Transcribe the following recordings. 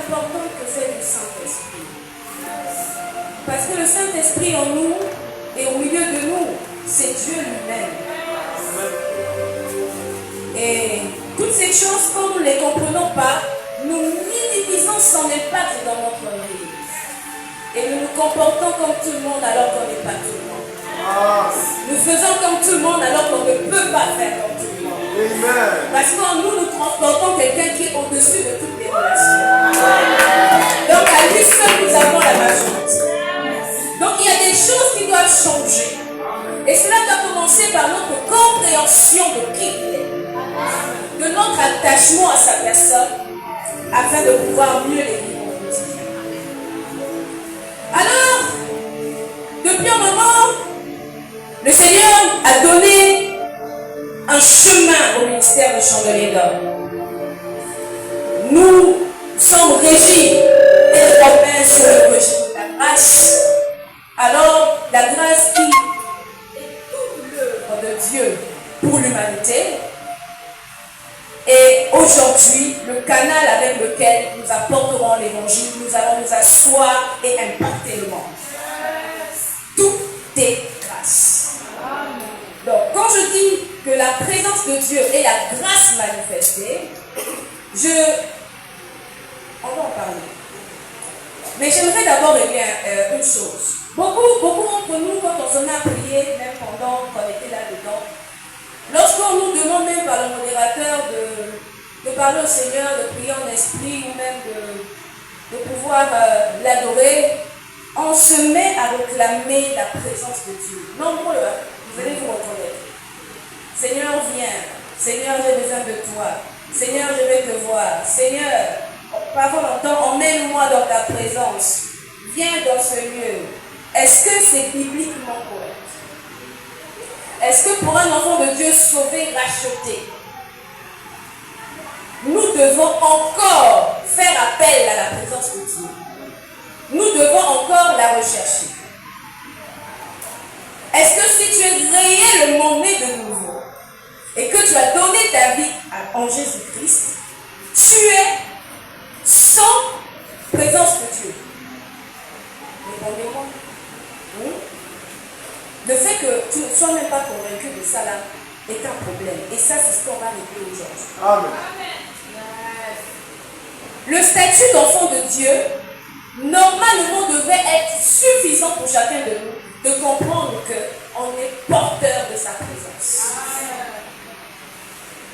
important que c'est le Saint-Esprit. Parce que le Saint-Esprit en nous et au milieu de nous, c'est Dieu lui-même. Et toutes ces choses, quand nous ne les comprenons pas, nous minimisons son impact dans notre vie. Et nous nous comportons comme tout le monde alors qu'on n'est pas tout le monde. Nous faisons comme tout le monde alors qu'on ne peut pas faire comme tout le monde. Parce qu'en nous, nous transportons quelqu'un qui est au-dessus de toutes les relations. Donc à lui seul, nous avons la majorité. Donc il y a des choses qui doivent changer. Et cela doit commencer par notre compréhension de qui il est. De notre attachement à sa personne, afin de pouvoir mieux les vivre au quotidien. Alors, depuis un moment, le Seigneur a donné un chemin au ministère du Chandelier d'Or. Nous sommes régis et promesses sur le régime de la grâce. Alors, la grâce qui est toute l'œuvre de Dieu pour l'humanité. Et aujourd'hui, le canal avec lequel nous apporterons l'évangile, nous allons nous asseoir et impacter le monde. Tout est grâce. Donc, quand je dis que la présence de Dieu est la grâce manifestée, on va en parler. Mais j'aimerais d'abord une chose. Beaucoup d'entre nous, quand on se met à prier, même pendant qu'on était là-dedans, lorsqu'on nous demande même par le modérateur de parler au Seigneur, de prier en esprit ou même de pouvoir l'adorer, on se met à réclamer la présence de Dieu. Nombreux, vous allez vous reconnaître. Seigneur, viens. Seigneur, j'ai besoin de toi. Seigneur, je vais te voir. Seigneur, parfois on entend, emmène-moi dans ta présence. Viens dans ce lieu. Est-ce que c'est bibliquement correct? Est-ce que pour un enfant de Dieu sauvé, racheté, nous devons encore faire appel à la présence de Dieu? Nous devons encore la rechercher. Est-ce que si tu es réellement né de nouveau et que tu as donné ta vie en Jésus-Christ, tu es sans présence de Dieu? Répondez-moi. Le fait que tu ne sois même pas convaincu de ça là est un problème. Et ça, c'est ce qu'on va régler aujourd'hui. Amen. Le statut d'enfant de Dieu, normalement, devait être suffisant pour chacun de nous de comprendre qu'on est porteur de sa présence.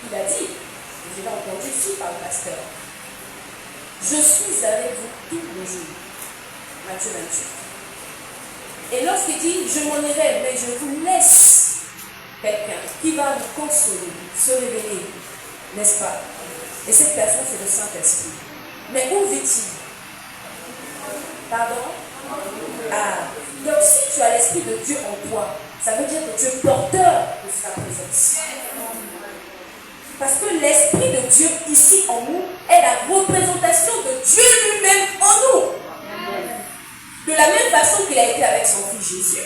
Il a dit, je l'ai entendu ici par le pasteur, je suis avec vous tous les jours. Matthieu 28. Et lorsqu'il dit, je m'en irai, mais je vous laisse quelqu'un qui va vous consoler, se révéler, n'est-ce pas? Et cette personne, c'est le Saint-Esprit. Mais où vit-il? Pardon? Donc si tu as l'Esprit de Dieu en toi, ça veut dire que tu es porteur de sa présence. Parce que l'Esprit de Dieu ici en nous est la représentation de Dieu lui-même en nous. De la même façon qu'il a été avec son Fils Jésus.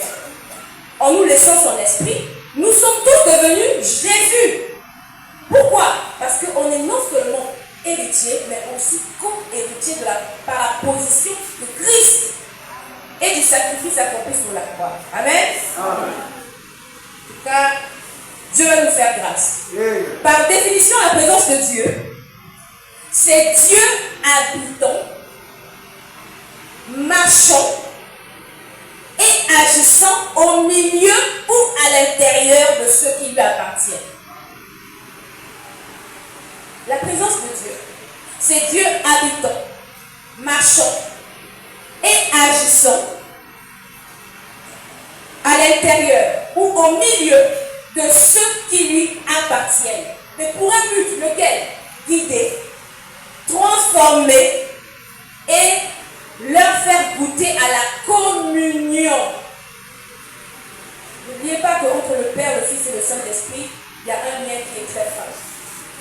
En nous laissant son esprit, nous sommes tous devenus Jésus. Pourquoi? Parce qu'on est non seulement héritier, mais aussi co-héritier par la position de Christ et du sacrifice accompli sur la croix. Amen. Amen. En tout cas, Dieu va nous faire grâce. Par définition, la présence de Dieu, c'est Dieu habitant, marchant et agissant au milieu ou à l'intérieur de ceux qui lui appartiennent. La présence de Dieu, c'est Dieu habitant, marchant et agissant à l'intérieur ou au milieu de ceux qui lui appartiennent. Mais pour un but, lequel? Guider, transformer et leur faire goûter à la communion. N'oubliez pas qu'entre le Père, le Fils et le Saint-Esprit, il y a un lien qui est très fort.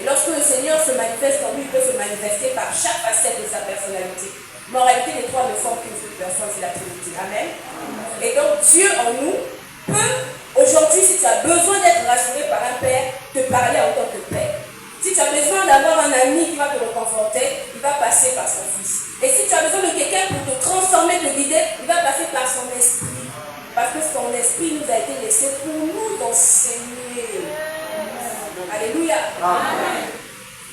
Et lorsque le Seigneur se manifeste en lui, il peut se manifester par chaque facette de sa personnalité. Mais en réalité, les trois ne forment qu'une seule personne, c'est la Trinité. Amen. Et donc, Dieu en nous peut, aujourd'hui, si tu as besoin d'être rassuré par un Père, te parler en tant que Père. Si tu as besoin d'avoir un ami qui va te reconforter, il va passer par son Fils. Et si tu as besoin de quelqu'un pour te transformer, te guider, il va passer par son esprit. Parce que son esprit nous a été laissé pour nous enseigner. Alléluia. Amen.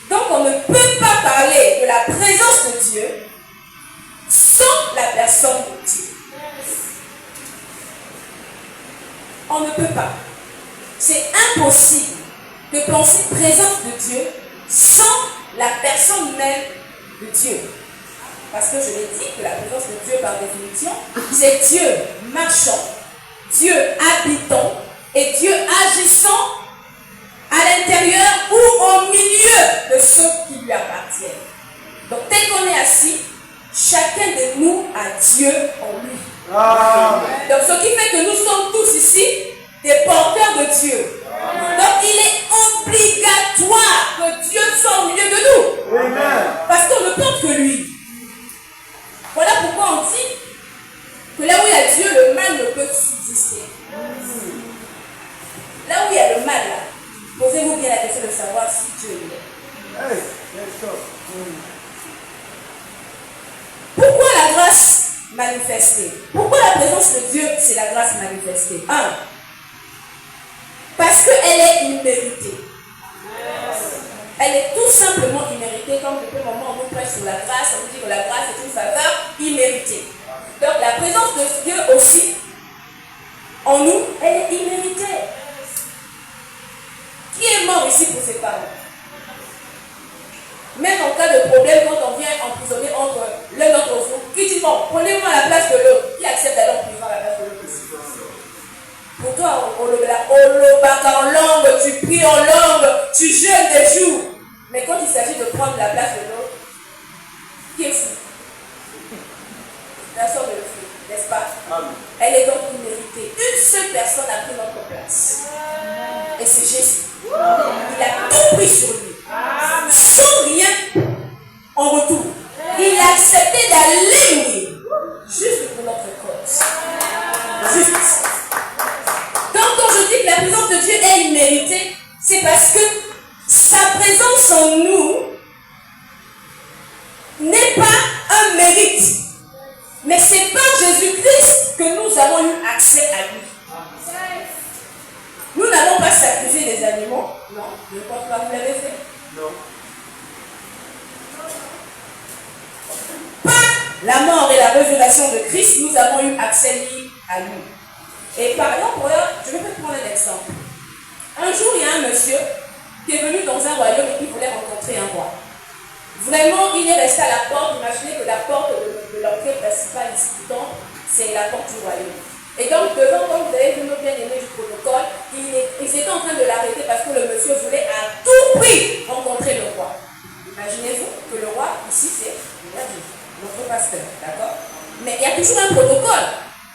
Donc on ne peut pas parler de la présence de Dieu sans la personne de Dieu. On ne peut pas. C'est impossible de penser présence de Dieu sans la personne même de Dieu. Parce que je l'ai dit que la présence de Dieu, par définition, c'est Dieu marchant, Dieu habitant et Dieu agissant à l'intérieur ou au milieu de ceux qui lui appartiennent. Donc, dès qu'on est assis, chacun de nous a Dieu en lui. Amen. Donc, ce qui fait que nous sommes tous ici des porteurs de Dieu. Amen. Donc, il est obligatoire que Dieu soit au milieu de nous. Amen. Parce qu'on ne porte que lui. Voilà pourquoi on dit que là où il y a Dieu, le mal ne peut subsister. Là où il y a le mal, là, posez-vous bien la question de savoir si Dieu est. Pourquoi la grâce manifestée? Pourquoi la présence de Dieu, c'est la grâce manifestée? 1. Parce qu'elle est imméritée. Elle est tout simplement imméritée, comme depuis le moment où on nous prêche sur la grâce, on nous dit que la grâce est une faveur imméritée. Donc la présence de Dieu aussi, en nous, elle est imméritée. Qui est mort ici pour ses parents? Même en cas de problème, quand on vient emprisonner entre l'un d'entre vous, qui dit bon, prenez-moi à la place de l'autre, qui accepte d'aller en prison à la place de l'autre aussi? Pour toi, on le bac en langue, tu pries en langue, tu jeûnes des jours. Mais quand il s'agit de prendre la place de l'autre, qui est fou? Personne ne le fait, n'est-ce pas? Amen. Elle est donc imméritée. Une seule personne a pris notre place. Et c'est Jésus. Amen. Il a tout pris sur lui. Amen. Sans rien en retour. Il a accepté d'aller mourir. Juste pour notre cause. Juste. Donc quand je dis que la présence de Dieu est imméritée, c'est parce que sa présence en nous n'est pas un mérite. Mais c'est par Jésus-Christ que nous avons eu accès à lui. Nous n'avons pas sacrifié des animaux. Non, je ne pense pas que vous l'avez fait. Non. Par la mort et la résurrection de Christ, nous avons eu accès à lui. Et par exemple, je vais te prendre un exemple. Un jour, il y a un monsieur qui est venu dans un royaume et qui voulait rencontrer un roi. Vraiment, il est resté à la porte. Imaginez que la porte de l'entrée principale ici du temple, c'est la porte du royaume. Et donc, devant, comme vous avez vu nos bien-aimés du protocole, ils étaient en train de l'arrêter parce que le monsieur voulait à tout prix rencontrer le roi. Imaginez-vous que le roi, ici, c'est notre pasteur, d'accord? Mais il y a toujours un protocole.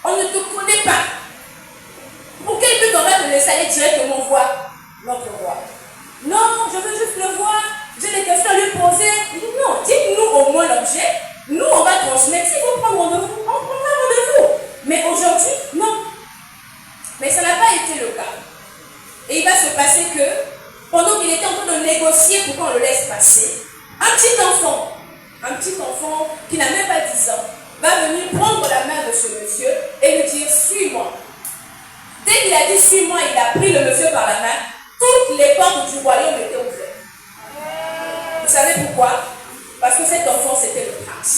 On ne te connaît pas. Pour quel but on va te laisser aller directement voir notre roi? Non, je veux juste le voir. J'ai des questions à lui poser. Il dit non, dites-nous au moins l'objet. Nous, on va transmettre. S'il faut prendre rendez-vous, on prendra rendez-vous. Mais aujourd'hui, non. Mais ça n'a pas été le cas. Et il va se passer que, pendant qu'il était en train de négocier pour qu'on le laisse passer, un petit enfant qui n'a même pas 10 ans, va venir prendre la main de ce monsieur et lui dire, suis-moi. Dès qu'il a dit, suis-moi, il a pris le monsieur par la main, toutes les portes du royaume étaient ouvertes. Vous savez pourquoi? Parce que cet enfant, c'était le prince.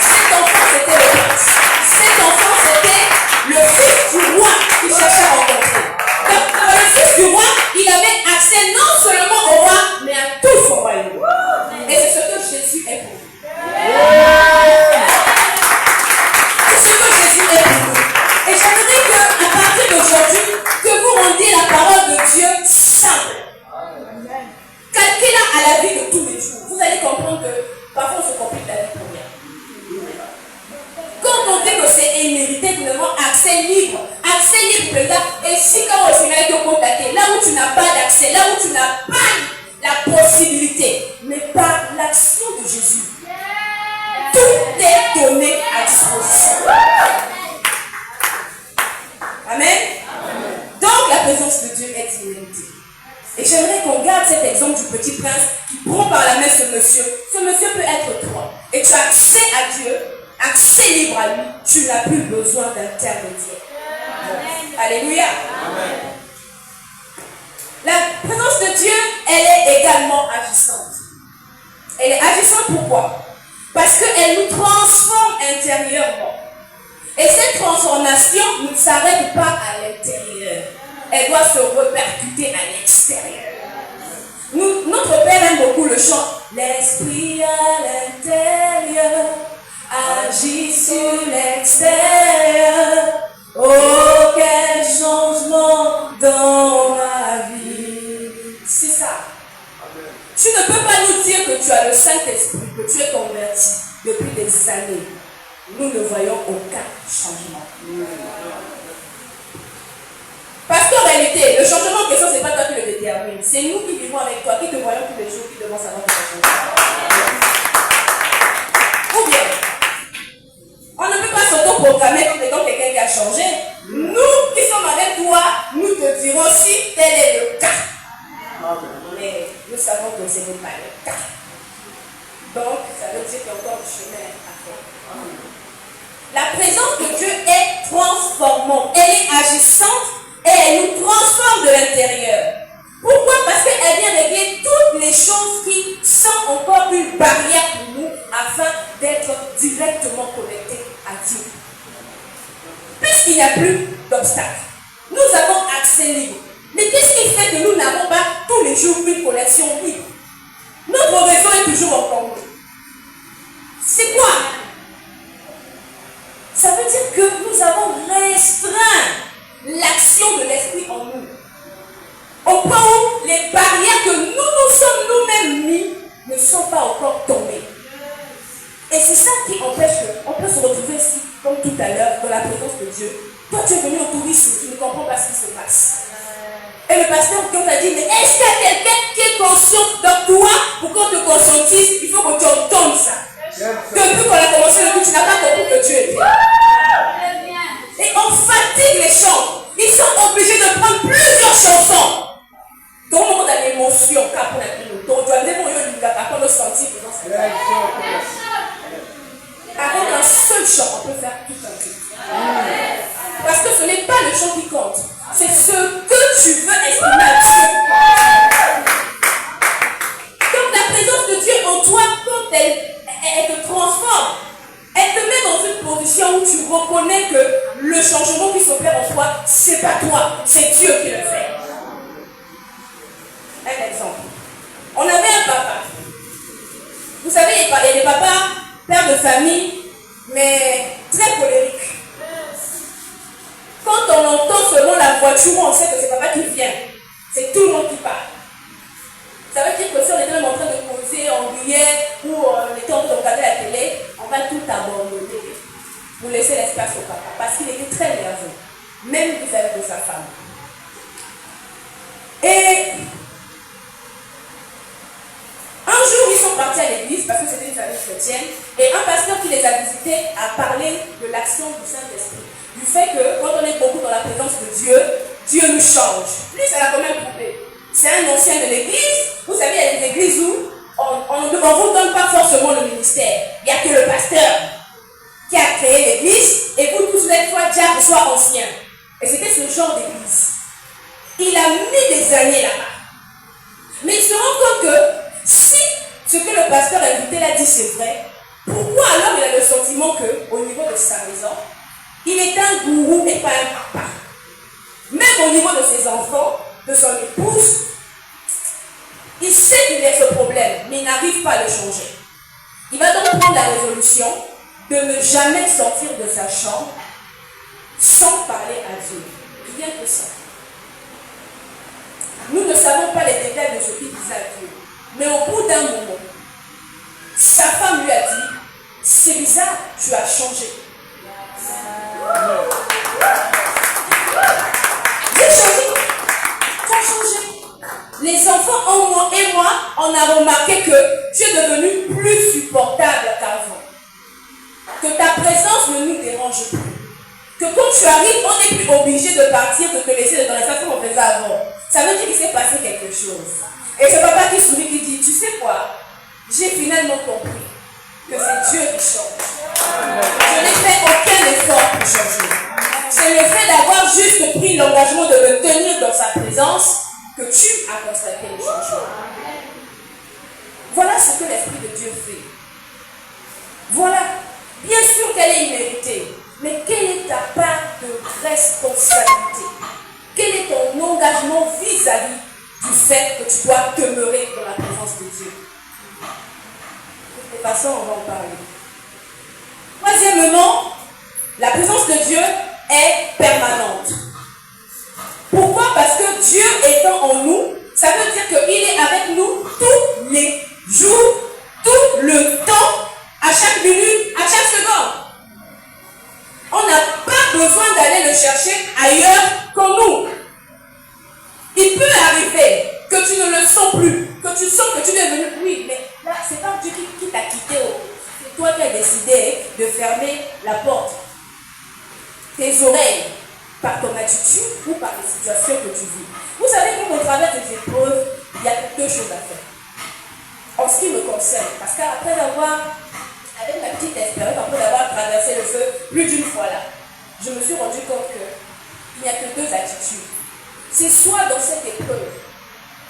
Cet enfant, c'était le prince. Cet enfant, c'était le fils du roi qu'il cherchait à rencontrer. Donc, le fils du roi, il avait accès non seulement au roi, mais à tout son royaume. Et c'est ce que Jésus est pour nous. C'est ce que Jésus est pour nous. Et j'aimerais qu'à partir d'aujourd'hui, que vous rendiez la parole de Dieu simple. Calquez-la à la vie de tous les jours. Vous allez comprendre que parfois on se complique la vie pour rien. Quand on dit que c'est immérité, nous avons accès libre, les gars. Et si quand au final te contacter, là où tu n'as pas d'accès, là où tu n'as pas la possibilité, mais par l'action de Jésus, tout est donné à disposition. Amen. Donc la présence de Dieu est imméritée. cet exemple du petit prince qui prend par la main ce monsieur. Ce monsieur peut être toi. Et tu as accès à Dieu, accès libre à lui. Tu n'as plus besoin d'intermédiaire. Alléluia. Amen. La présence de Dieu, elle est également agissante. Elle est agissante pourquoi? Parce qu'elle nous transforme intérieurement. Et cette transformation ne s'arrête pas à l'intérieur. Elle doit se répercuter à l'extérieur. Notre Père aime beaucoup le chant. L'esprit à l'intérieur agit sur l'extérieur. Oh, quel changement dans ma vie. C'est ça. Tu ne peux pas nous dire que tu as le Saint-Esprit, que tu es converti depuis des années. Nous ne voyons aucun changement. Parce qu'en réalité, le changement en question, ce n'est pas toi qui le détermine. C'est nous qui vivons avec toi, qui te voyons tous les jours, qui devons savoir que tu changes. Ou bien, on ne peut pas s'auto-programmer comme étant quelqu'un qui a changé. Nous qui sommes avec toi, nous te dirons si tel est le cas. Mais nous savons que ce n'est pas le cas. Donc, ça veut dire qu'il y a encore du chemin à faire. La présence de Dieu est transformante. Elle est agissante et elle nous transforme de l'intérieur. Pourquoi? Parce qu'elle vient régler toutes les choses qui sont encore une barrière pour nous afin d'être directement connectés à Dieu. Puisqu'il n'y a plus d'obstacles, nous avons accès libre. Mais qu'est-ce qui fait que nous n'avons pas tous les jours une connexion libre? Notre réseau est toujours en commun. C'est quoi? Ça veut dire que nous avons restreint l'action de l'esprit en nous. Au point où les barrières que nous nous sommes nous-mêmes mis ne sont pas encore tombées. Et c'est ça qui empêche qu'on peut se retrouver ici, comme tout à l'heure, dans la présence de Dieu. Toi, tu es venu au tourisme, tu ne comprends pas ce qui se passe. Et le pasteur, quand t'a dit, mais est-ce qu'il y a quelqu'un qui est conscient de toi pour qu'on te conscientise? Il faut que tu entendes ça. Depuis qu'on a commencé le but, tu n'as pas compris que Dieu est là. Et on fatigue les chants. Ils sont obligés de prendre plusieurs chansons. Dans le moment de l'émotion, donc tu as des moyens de le sentir dans sa vie. Avec un seul chant, on peut faire tout un truc. Parce que ce n'est pas le chant qui compte. C'est ce que tu veux exprimer à Dieu. Donc la présence de Dieu en toi, quand elle te transforme, elle te met dans une position où tu reconnais que le changement qui s'opère en toi, c'est pas toi, c'est Dieu qui le fait. Un exemple. On avait un papa. Vous savez, il y a des papas, pères de famille, mais très colériques. Quand on entend selon la voiture, on sait que c'est papa qui vient. C'est tout le monde qui parle. Ça veut dire que si on était même en train de causer, on riait, ou on était en train de regarder la télé, on va tout abandonner. Vous laissez l'espace au papa. Parce qu'il était très nerveux. Même vis-à-vis de sa femme. Et un jour, ils sont partis à l'église parce que c'était une famille chrétienne. Et un pasteur qui les a visités a parlé de l'action du Saint-Esprit. Du fait que quand on est beaucoup dans la présence de Dieu, Dieu nous change. Lui, ça l'a quand même coupé. C'est un ancien de l'église. Vous savez, il y a des églises où on ne vous donne pas forcément le ministère. Il n'y a que le pasteur qui a créé l'église et vous tous êtes soit diacre, soit ancien. Et c'était ce genre d'église. Il a mis des années là-bas. Mais il se rend compte que si ce que le pasteur invité l'a dit c'est vrai, pourquoi alors il a le sentiment qu'au niveau de sa maison, il est un gourou et pas un papa? Même au niveau de ses enfants, de son épouse, il sait qu'il y a ce problème, mais il n'arrive pas à le changer. Il va donc prendre la résolution de ne jamais sortir de sa chambre sans parler à Dieu. Rien que ça. Nous ne savons pas les détails de ce qu'il disait à Dieu. Mais au bout d'un moment, sa femme lui a dit, c'est bizarre, tu as changé. J'ai changé. Tu as changé. Les enfants en moi et moi, on a remarqué que tu es devenu plus supportable qu'avant. Que ta présence ne nous dérange plus. Que quand tu arrives, on n'est plus obligé de partir, de te laisser dans la façon qu'on faisait avant. Ça veut dire qu'il s'est passé quelque chose. Et c'est papa qui sourit, qui dit, tu sais quoi, j'ai finalement compris que c'est Dieu qui change. Je n'ai fait aucun effort pour changer. C'est le fait d'avoir juste pris l'engagement de me tenir dans sa présence que tu as constaté le changement. Voilà ce que l'Esprit de Dieu fait. Voilà. Bien sûr qu'elle est imméritée, mais quelle est ta part de responsabilité? Quel est ton engagement vis-à-vis du fait que tu dois demeurer dans la présence de Dieu? De toute façon, on va en parler. Troisièmement, la présence de Dieu est permanente. Pourquoi? Parce que Dieu étant en nous, ça veut dire qu'il est avec nous tous les jours, tout le temps, à chaque minute, à chaque seconde. On n'a pas besoin d'aller le chercher ailleurs qu'en nous. Il peut arriver que tu ne le sens plus, que tu sens que tu es devenu. Oui, mais là, c'est pas Dieu qui t'a quitté. C'est toi qui as décidé de fermer la porte. Tes oreilles, par ton attitude ou par les situations que tu vis. Vous savez, quand on traverse des épreuves, il y a deux choses à faire. En ce qui me concerne, parce qu'après avoir, avec ma petite expérience, après avoir traversé le feu plus d'une fois là, je me suis rendu compte qu'il n'y a que deux attitudes. C'est soit dans cette épreuve,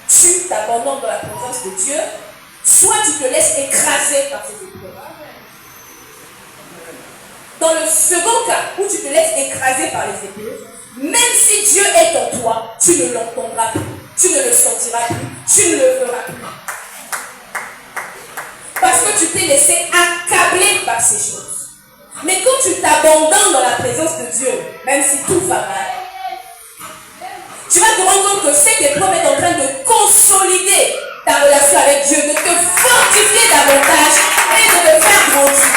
tu t'abandonnes dans la présence de Dieu, soit tu te laisses écraser par cette épreuve. Dans le second cas, où tu te laisses écraser par les épreuves, même si Dieu est en toi, tu ne l'entendras plus, tu ne le sentiras plus, tu ne le verras plus. Parce que tu t'es laissé accabler par ces choses. Mais quand tu t'abandonnes dans la présence de Dieu, même si tout va mal, tu vas te rendre compte que cette épreuve est en train de consolider ta relation avec Dieu, de te fortifier davantage et de te faire grandir.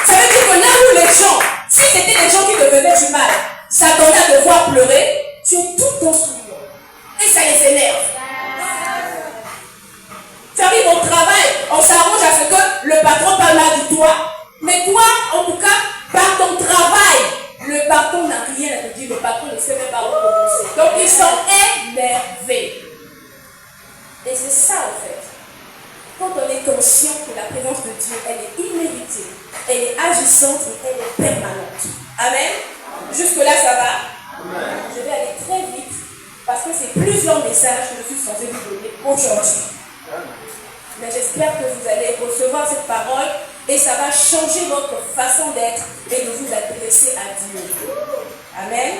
Ça veut dire que là où les gens, si c'était des gens qui te faisaient du mal, s'attendaient à te voir pleurer, tu es tout ton sourire. Et ça les énerve. Tu arrives au travail, on s'arrange à ce que le patron parle mal de toi, mais toi, en tout cas, par ton travail, le patron n'a rien à te dire, le patron ne sait même pas où commencer. Donc ils sont énervés. Et c'est ça en fait. Quand on est conscient que la présence de Dieu, elle est imméritée, elle est agissante et elle est permanente. Amen. Jusque-là, ça va? Amen. Je vais aller très vite parce que c'est plusieurs messages que je suis censée vous donner aujourd'hui. Mais j'espère que vous allez recevoir cette parole et ça va changer votre façon d'être et de vous adresser à Dieu. Amen.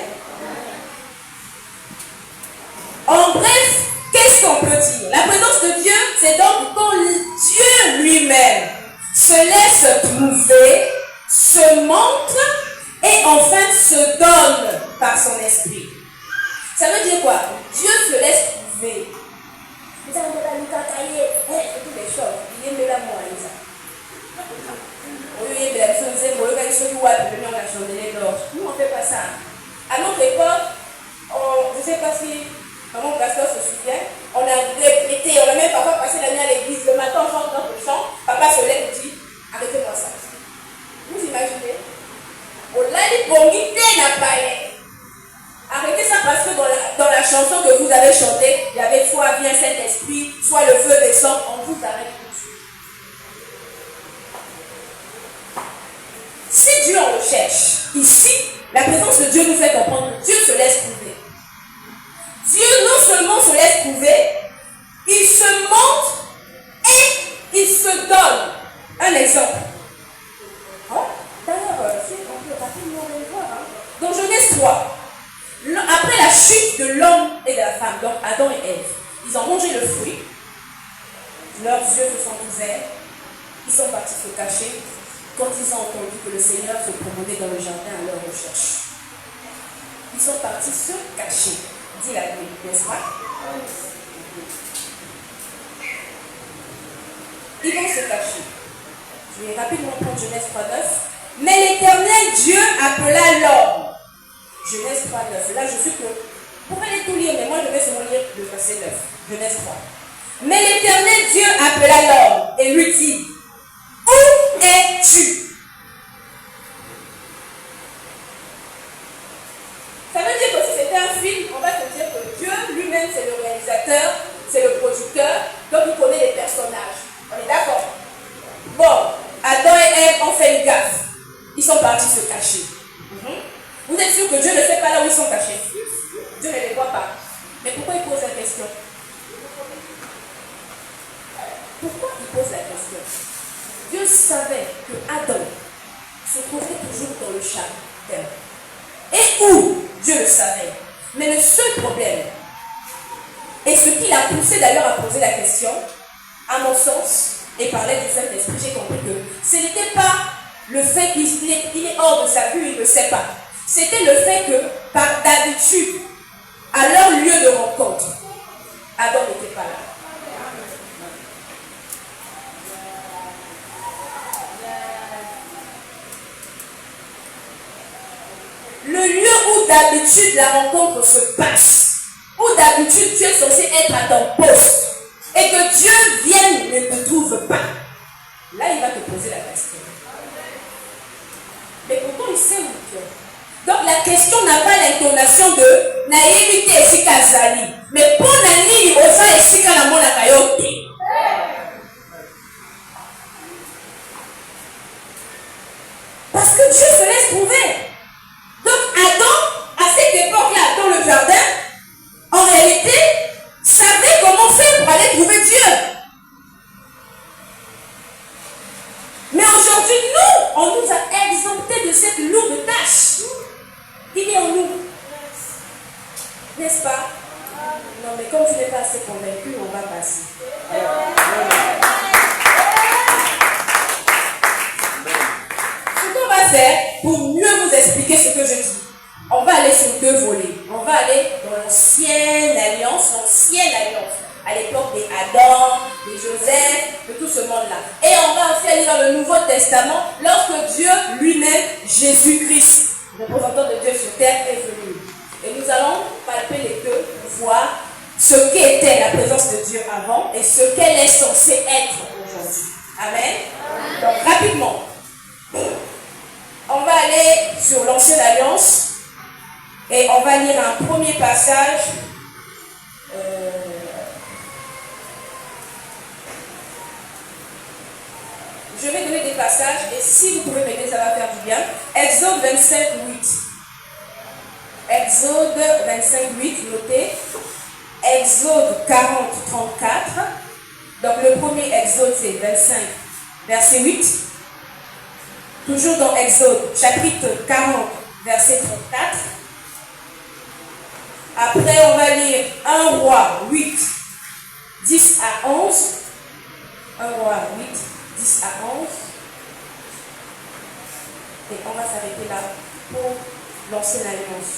En bref, qu'est-ce qu'on peut dire? La présence de Dieu, c'est donc quand Dieu lui-même se laisse trouver, se montre et enfin se donne par son esprit. Ça veut dire quoi? Dieu se laisse trouver. Vous avez toutes les choses. Il est là, moi, Lisa. Nous, on ne fait pas ça. À notre époque, je ne sais pas si mon pasteur se souvient, on a répété, on a même parfois passé la nuit à l'église. Le matin, on chante dans le chant. Papa se lève et dit, arrêtez-moi ça. Vous imaginez? Arrêtez ça parce que dans la chanson que vous avez chantée, il y avait soit bien Saint-Esprit, soit le feu descend, on vous arrête tout de suite. Si Dieu en recherche, ici, la présence de Dieu nous fait comprendre que Dieu se laisse trouver. Dieu non seulement se laisse trouver, il se montre et il se donne. Un exemple. D'ailleurs, on peut rapidement le voir. Dans Genèse 3, après la chute de l'homme et de la femme, donc Adam et Ève, ils ont mangé le fruit, leurs yeux se sont ouverts, ils sont partis se cacher quand ils ont entendu que le Seigneur se promenait dans le jardin à leur recherche. Ils sont partis se cacher, dit la Bible, n'est-ce pas? Ils vont se cacher. Je vais rapidement prendre Genèse 3:9. Mais l'Éternel Dieu appela l'homme. Genèse 3:9. Là, je suis que. Vous pouvez tout lire, mais moi, je vais seulement lire le verset 9. Genèse 3. Mais l'Éternel Dieu appela l'homme et lui dit, où es-tu? Ça veut dire que si c'était un film, on va se dire que Dieu lui-même, c'est le réalisateur, Ils sont partis se cacher. Vous êtes sûr que Dieu ne sait pas là où ils sont cachés? Dieu ne les voit pas. Mais pourquoi il pose la question? Pourquoi il pose la question? Dieu savait que Adam se trouvait toujours dans le jardin. Et où? Dieu le savait. Mais le seul problème, et ce qui l'a poussé d'ailleurs à poser la question, à mon sens, et par l'aide du Saint-Esprit, j'ai compris que ce n'était pas le fait qu'il est hors de sa vue, il ne sait pas. C'était le fait que, par d'habitude, à leur lieu de rencontre, Adam n'était pas là. Le lieu où d'habitude la rencontre se passe, où d'habitude tu es censé être à ton poste, et que Dieu vienne et ne te trouve pas, là il va te poser la question. Mais pourtant il sait où tu es. Donc la question n'a pas l'intonation de naïvité et Kazali, mais pour Nani, il osa et Sika na mona kayote. Parce que Dieu se laisse trouver. Donc Adam, à cette époque-là, dans le jardin, en réalité, savait comment faire pour aller trouver Dieu. Mais aujourd'hui, nous, on nous a exemptés de cette lourde tâche. Il est en nous. N'est-ce pas? Non, mais comme tu n'es pas assez convaincu, on va passer. Ce qu'on va faire, pour mieux vous expliquer ce que je dis, on va aller sur deux volets. On va aller dans l'ancienne alliance, à l'époque des Adam, des Joseph, de tout ce monde-là. Et on va aussi aller dans le Nouveau Testament, lorsque Dieu lui-même, Jésus-Christ, le représentant de Dieu sur terre, est venu. Et nous allons palper les deux pour voir ce qu'était la présence de Dieu avant et ce qu'elle est censée être aujourd'hui. Amen. Donc rapidement, on va aller sur l'Ancienne Alliance et on va lire un premier passage. Je vais donner des passages et si vous pouvez m'aider, ça va faire du bien. Exode 25, 8. Exode 25, 8, notez. Exode 40, 34. Donc le premier Exode c'est 25, verset 8. Toujours dans Exode, chapitre 40, verset 34. Après on va lire 1 Roi 8, 10 à 11. 1 Roi 8, 10 à 11. Et on va s'arrêter là pour l'Ancienne Alliance.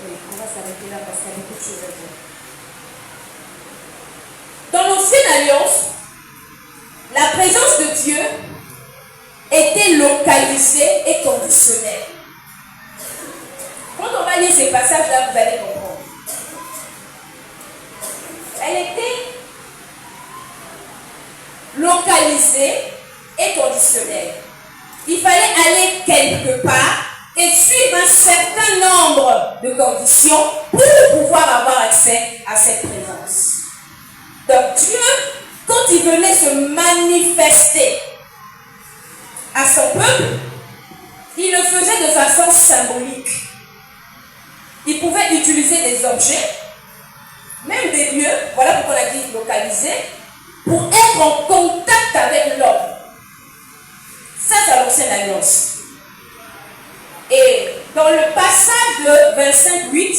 Oui, on va s'arrêter là parce qu'il y a beaucoup de choses à dire. Dans l'Ancienne Alliance, la présence de Dieu était localisée et conditionnelle. Quand on va lire ces passages-là, vous allez comprendre. Elle était localisée et conditionnelle. Il fallait aller quelque part et suivre un certain nombre de conditions pour pouvoir avoir accès à cette présence. Donc Dieu, quand il venait se manifester à son peuple, il le faisait de façon symbolique. Il pouvait utiliser des objets, même des lieux, voilà pourquoi on a dit localiser, pour être en contact avec l'homme. Ça, c'est l'Ancienne Alliance. Et dans le passage de 25-8,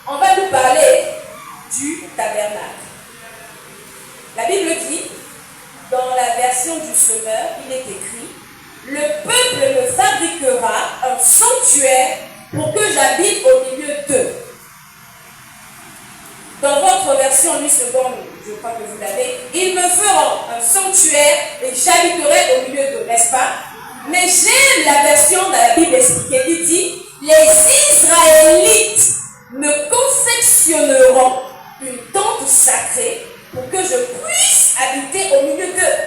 on va nous parler du tabernacle. La Bible dit, dans la version du Semeur, il est écrit, le peuple me fabriquera un sanctuaire pour que j'habite au milieu d'eux. Dans votre version 8 secondes, je crois que vous l'avez, ils me feront un sanctuaire et j'habiterai au milieu d'eux, n'est-ce pas? Mais j'aime la version de la Bible expliquée qui dit, les Israélites me confectionneront une tente sacrée pour que je puisse habiter au milieu d'eux.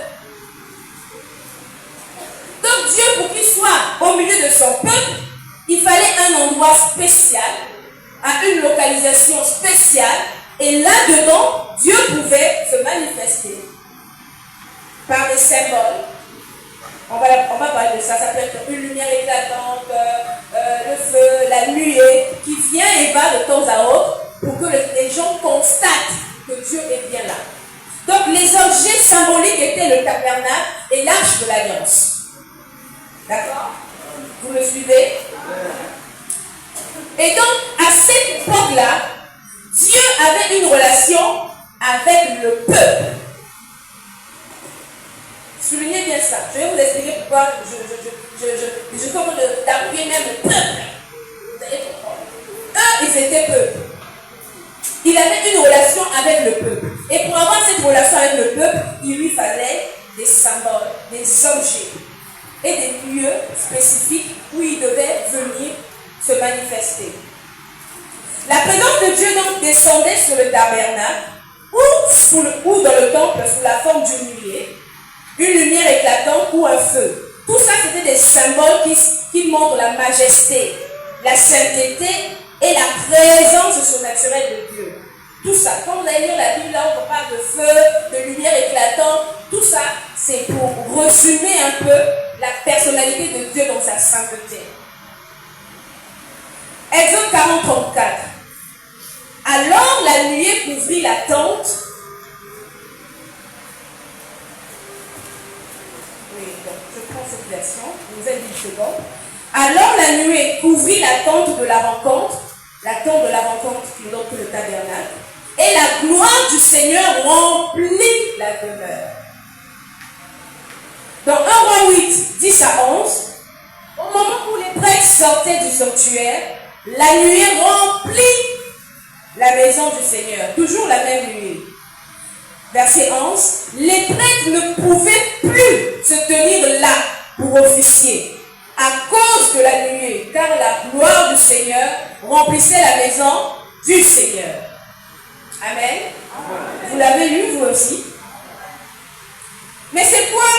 Donc Dieu, pour qu'il soit au milieu de son peuple, il fallait un endroit spécial, à une localisation spéciale, et là-dedans, Dieu pouvait se manifester par des symboles. On va parler de ça. Ça peut être une lumière éclatante, le feu, la nuée, qui vient et va de temps à autre pour que les gens constatent que Dieu est bien là. Donc les objets symboliques étaient le tabernacle et l'arche de l'alliance. D'accord? Vous me suivez? Et donc, à cette époque-là, Dieu avait une relation avec le peuple. Soulignez bien ça. Je vais vous expliquer pourquoi je commande d'appuyer même le peuple. Vous allez comprendre. Eux, ils étaient peuple. Il avait une relation avec le peuple. Et pour avoir cette relation avec le peuple, il lui fallait des symboles, des objets et des lieux spécifiques où il devait venir se manifester. La présence de Dieu donc descendait sur le tabernacle ou dans le temple sous la forme d'une nuée, une lumière éclatante ou un feu. Tout ça, c'était des symboles qui montrent la majesté, la sainteté et la présence surnaturelle de Dieu. Tout ça, quand vous allez lire la Bible, là, on parle de feu, de lumière éclatante, tout ça, c'est pour résumer un peu la personnalité de Dieu dans sa sainteté. Exode 40, 34. Alors la nuée couvrit la tente. Oui, donc je prends cette version, vous avez 10 secondes. Alors la nuée couvrit la tente de la rencontre, qui est donc le tabernacle, et la gloire du Seigneur remplit la demeure. Dans 1 Roi 8, 10 à 11, au moment où les prêtres sortaient du sanctuaire, la nuée remplit la maison du Seigneur. Toujours la même nuée. Verset 11. Les prêtres ne pouvaient plus se tenir là pour officier à cause de la nuée, car la gloire du Seigneur remplissait la maison du Seigneur. Amen. Vous l'avez lu, vous aussi. Mais c'est quoi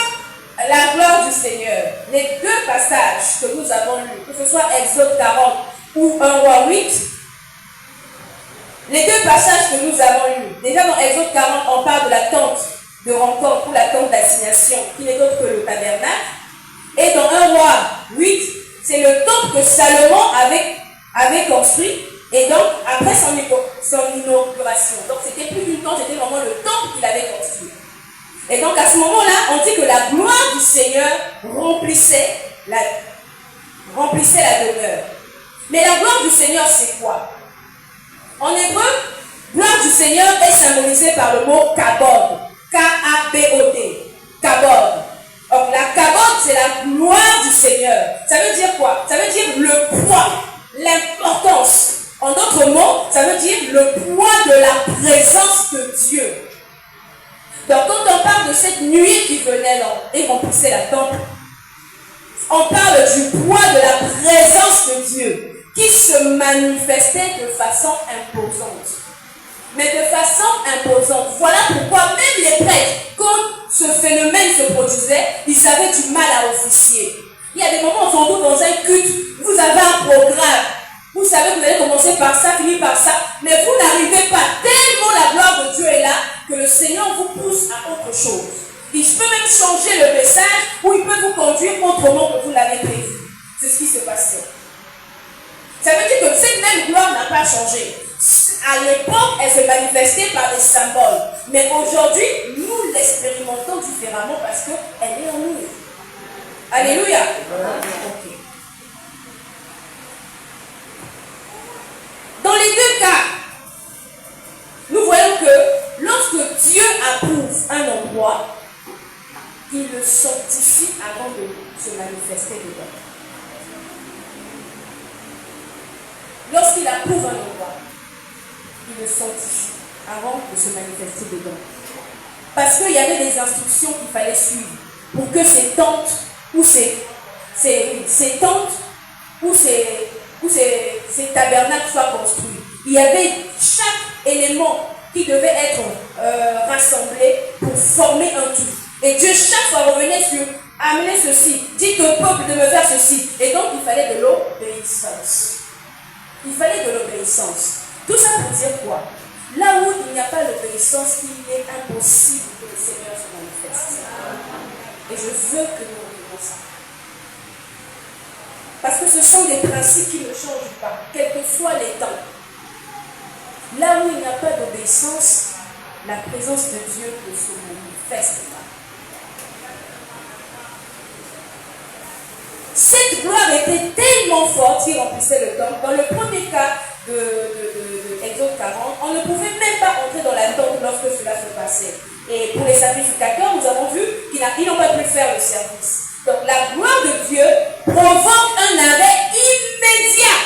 la gloire du Seigneur? Les deux passages que nous avons lus, que ce soit Exode 40 ou 1 Roi 8, les deux passages que nous avons lus, déjà dans Exode 40, on parle de la tente de rencontre ou la tente d'assignation, qui n'est autre que le tabernacle. Et dans 1 Roi 8, c'est le temple que Salomon avait construit, et donc après son inauguration. Donc c'était plus une tente, c'était vraiment le temple qu'il avait construit. Et donc à ce moment-là, on dit que la gloire du Seigneur remplissait la demeure. Mais la gloire du Seigneur, c'est quoi? En hébreu, gloire du Seigneur est symbolisée par le mot kabod. K-A-B-O-D. Kabod. Donc la kabod, c'est la gloire du Seigneur. Ça veut dire quoi? Ça veut dire le poids, l'importance. En d'autres mots, ça veut dire le poids de la présence de Dieu. Donc quand on parle de cette nuée qui venait là et remplissait la temple, on parle du poids de la présence de Dieu qui se manifestait de façon imposante. Mais de façon imposante. Voilà pourquoi même les prêtres, quand ce phénomène se produisait, ils avaient du mal à officier. Il y a des moments où on se retrouve dans un culte, vous avez un programme. Vous savez que vous allez commencer par ça, finir par ça, mais vous n'arrivez pas. Tellement la gloire de Dieu est là que le Seigneur vous pousse à autre chose. Il peut même changer le message ou il peut vous conduire autrement que vous l'avez prévu. C'est ce qui se passait. Ça veut dire que cette même gloire n'a pas changé. À l'époque, elle se manifestait par des symboles. Mais aujourd'hui, nous l'expérimentons différemment parce qu'elle est en nous. Alléluia. Ok. Dans les deux cas, nous voyons que lorsque Dieu approuve un endroit, il le sanctifie avant de se manifester dedans. Lorsqu'il approuve un endroit, il le sanctifie avant de se manifester dedans. Parce qu'il y avait des instructions qu'il fallait suivre pour que ces tentes ou ces tabernacles soient construits. Il y avait chaque élément qui devait être rassemblé pour former un tout. Et Dieu chaque fois revenait sur amener ceci, dit au peuple de me faire ceci. Et donc il fallait de l'obéissance. Il fallait de l'obéissance. Tout ça pour dire quoi? Là où il n'y a pas l'obéissance, il est impossible que le Seigneur se manifeste. Et je veux que nous de ça. Parce que ce sont des principes qui ne changent pas, quels que soient les temps. Là où il n'y a pas d'obéissance, la présence de Dieu ne se manifeste pas. Cette gloire était tellement forte qu'il remplissait le temple. Dans le premier cas de Exode 40, on ne pouvait même pas entrer dans la tente lorsque cela se passait. Et pour les sacrificateurs, nous avons vu qu'ils n'ont pas pu faire le service. Donc la gloire de Dieu provoque un arrêt immédiat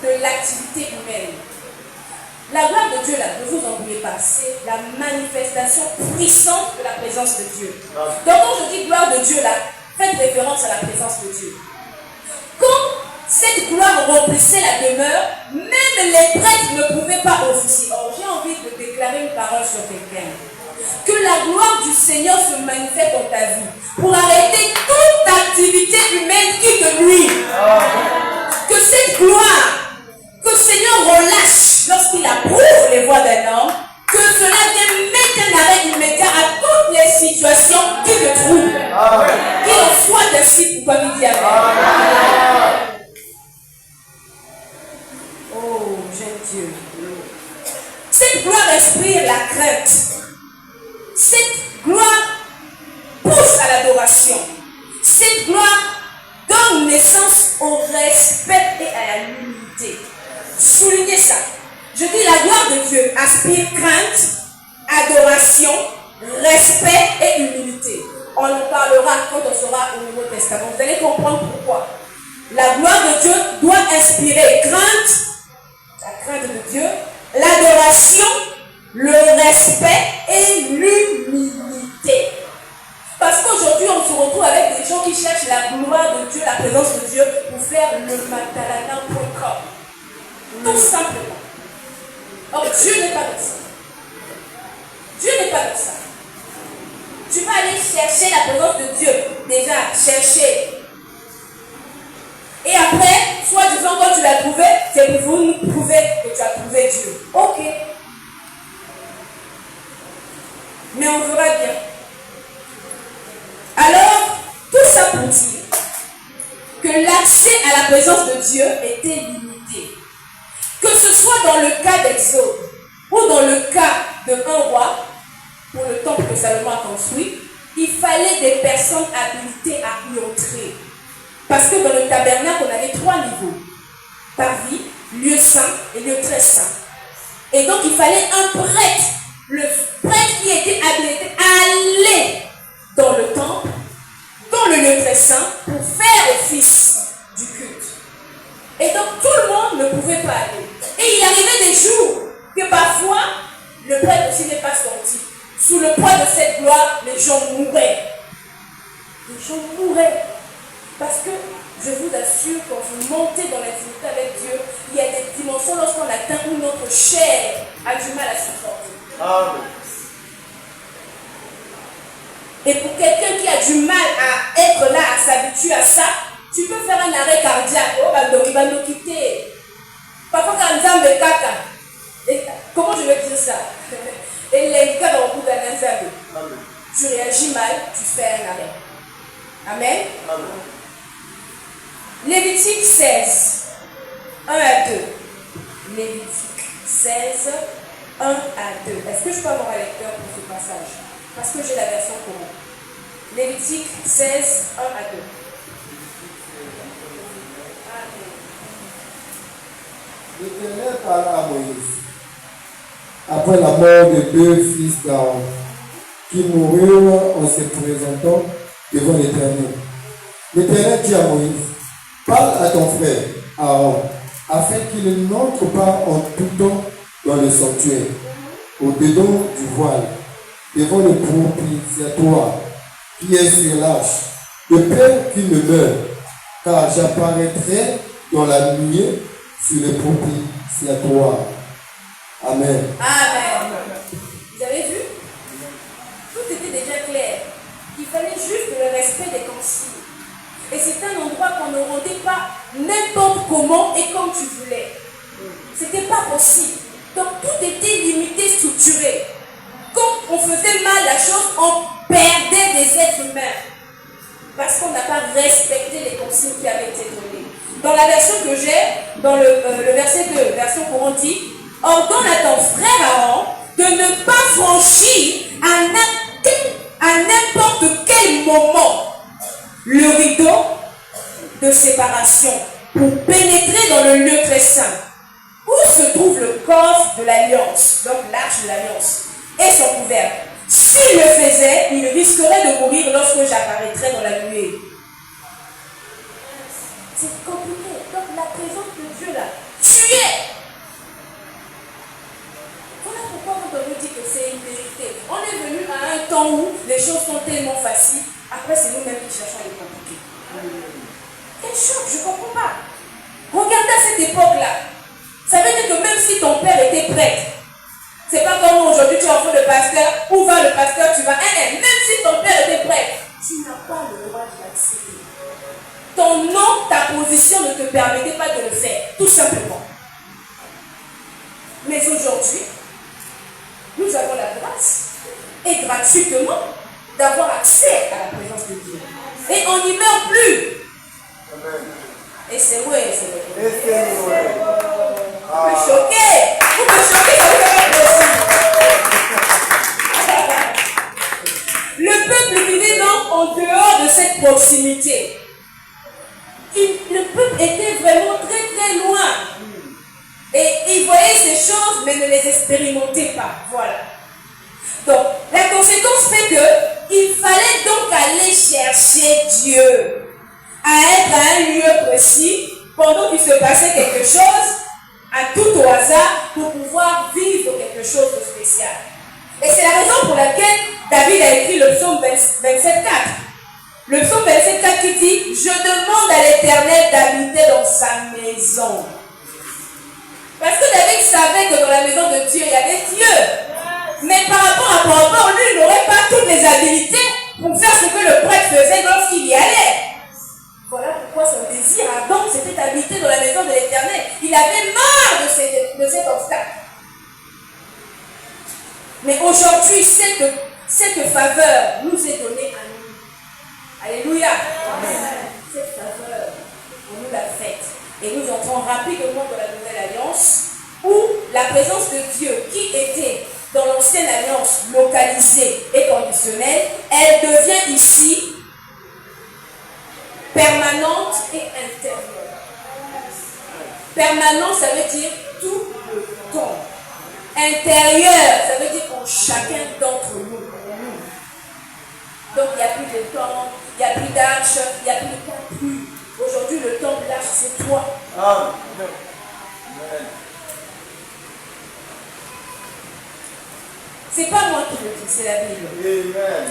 de l'activité humaine. La gloire de Dieu, là, ne vous embrouillez pas, c'est la manifestation puissante de la présence de Dieu. Donc quand je dis gloire de Dieu, là, faites référence à la présence de Dieu. Quand cette gloire remplissait la demeure, même les prêtres ne pouvaient pas officier. Or, j'ai envie de déclarer une parole sur quelqu'un. Que la gloire du Seigneur se manifeste dans ta vie pour arrêter toute activité humaine qui te nuit. Que cette gloire, que le Seigneur relâche lorsqu'il approuve les voies d'un homme, que cela vienne mettre un arrêt immédiat à toutes les situations qui te troublent. Qu'il en soit ainsi pour toi, dit Amen. Oh, j'aime Dieu. Cette gloire inspire la crainte. Cette gloire pousse à l'adoration. Cette gloire donne naissance au respect et à la l'humilité. Soulignez ça. Je dis la gloire de Dieu aspire crainte, adoration, respect et humilité. On en parlera quand on sera au Nouveau Testament. Vous allez comprendre pourquoi. La gloire de Dieu doit inspirer crainte, la crainte de Dieu, l'adoration, le respect et l'humilité. Parce qu'aujourd'hui, on se retrouve avec des gens qui cherchent la gloire de Dieu, la présence de Dieu, pour faire le matalana.com. Tout simplement. Or, Dieu n'est pas comme ça. Dieu n'est pas comme ça. Tu vas aller chercher la présence de Dieu. Déjà, chercher. Et après, soi-disant, quand tu l'as trouvé, c'est pour vous nous prouver que tu as trouvé Dieu. Ok. Mais on verra bien. Alors, tout ça pour dire que l'accès à la présence de Dieu était limité. Que ce soit dans le cas d'Exode ou dans le cas d'un roi, pour le temple que Salomon a construit, il fallait des personnes habilitées à y entrer. Parce que dans le tabernacle, on avait 3 niveaux. Parvis, lieu saint et lieu très saint. Et donc, il fallait un prêtre. Le prêtre qui était habilité à aller dans le temple, dans le lieu très saint, pour faire office du culte. Et donc, tout le monde ne pouvait pas aller. Et il arrivait des jours que parfois, le prêtre aussi n'est pas sorti. Sous le poids de cette gloire, les gens mouraient. Les gens mouraient. Parce que, je vous assure, quand vous montez dans l'intimité avec Dieu, il y a des dimensions lorsqu'on atteint où notre chair a du mal à supporter. Et pour quelqu'un qui a du mal à être là, à s'habituer à ça, tu peux faire un arrêt cardiaque. Oh, il va nous quitter. Parfois, quand on me kaka, comment je vais dire ça? Et les cas dans le bout d'un ensemble, tu réagis mal, tu fais un arrêt. Amen. Lévitique 16, 1 à 2. Lévitique 16, 1 à 2. Est-ce que je peux avoir un lecteur pour ce passage? Parce que j'ai la version courante. Lévitique 16, 1 à 2. L'Éternel parla à Moïse après la mort de 2 fils d'Aaron qui moururent en se présentant devant l'Éternel. L'Éternel dit à Moïse, parle à ton frère Aaron afin qu'il n'entre pas en tout temps dans le sanctuaire, au-dedans du voile, devant le propitiatoire qui est sur l'arche, de peur qu'il ne meure, car j'apparaîtrai dans la nuée sur le propitiatoire. Amen. Amen. Vous avez vu? Tout était déjà clair. Il fallait juste le respect des consignes. Et c'est un endroit qu'on ne rendait pas n'importe comment et comme tu voulais. C'était pas possible. Donc tout était limité, structuré. Quand on faisait mal la chose, on perdait des êtres humains. parce qu'on n'a pas respecté les consignes qui avaient été données. Dans la version que j'ai, dans le verset 2, version courante dit, ordonne à ton frère Aaron de ne pas franchir à n'importe quel moment le rideau de séparation pour pénétrer dans le lieu très saint, où se trouve le coffre de l'alliance, donc l'arche de l'alliance, et son couvercle. S'il le faisait, il risquerait de mourir lorsque j'apparaîtrai dans la nuée. C'est compliqué. Donc la présence de Dieu là, tu es. Voilà pourquoi quand on nous dit que c'est une vérité. On est venu à un temps où les choses sont tellement faciles. Après, c'est nous-mêmes qui cherchons à les compliquer. Quel choc, je ne comprends pas. Regardez à cette époque-là. Ça veut dire que même si ton père était prêtre, c'est pas comme nous aujourd'hui, tu es enfant de pasteur, où va le pasteur, tu vas. Même si ton père était prêtre, tu n'as pas le droit de l'accepter. Ton nom, ta position ne te permettait pas de le faire, tout simplement. Mais aujourd'hui, nous avons la grâce, et gratuitement, d'avoir accès à la présence de Dieu. Et on n'y meurt plus. Et c'est vrai, c'est vrai. Vous me choquez. Vous me choquez, ça vous fait plaisir. Le peuple vivait donc en dehors de cette proximité. Le peuple était vraiment très très loin. Et il voyait ces choses, mais ne les expérimentait pas. Voilà. Donc, la conséquence fait qu'il fallait donc aller chercher Dieu, à être à un lieu précis, pendant qu'il se passait quelque chose, à tout au hasard, pour pouvoir vivre quelque chose de spécial. Et c'est la raison pour laquelle David a écrit le psaume 27,4. Le psaume 27,4 qui dit « Je demande à l'Éternel d'habiter dans sa maison ». Parce que David savait que dans la maison de Dieu, il y avait Dieu. Mais par rapport, lui, il n'aurait pas toutes les habilités pour faire ce que le prêtre faisait lorsqu'il y allait. Voilà pourquoi son désir ardent c'était d'habiter dans la maison de l'Éternel. Il avait marre de cet obstacle. Mais aujourd'hui, cette faveur nous est donnée à nous. Alléluia. Amen. Cette faveur, on nous l'a faite. Et nous entrons rapidement dans la nouvelle alliance où la présence de Dieu qui était dans l'ancienne alliance localisée et conditionnelle, elle devient ici permanente et intérieure. Permanente, ça veut dire tout le temps. Intérieur, ça veut dire en chacun d'entre nous. Donc il n'y a plus de temps, il n'y a plus d'arche, il n'y a plus de temps plus. Aujourd'hui, le temps de l'arche, c'est toi. Amen. C'est pas moi qui le dis, c'est la Bible. Amen.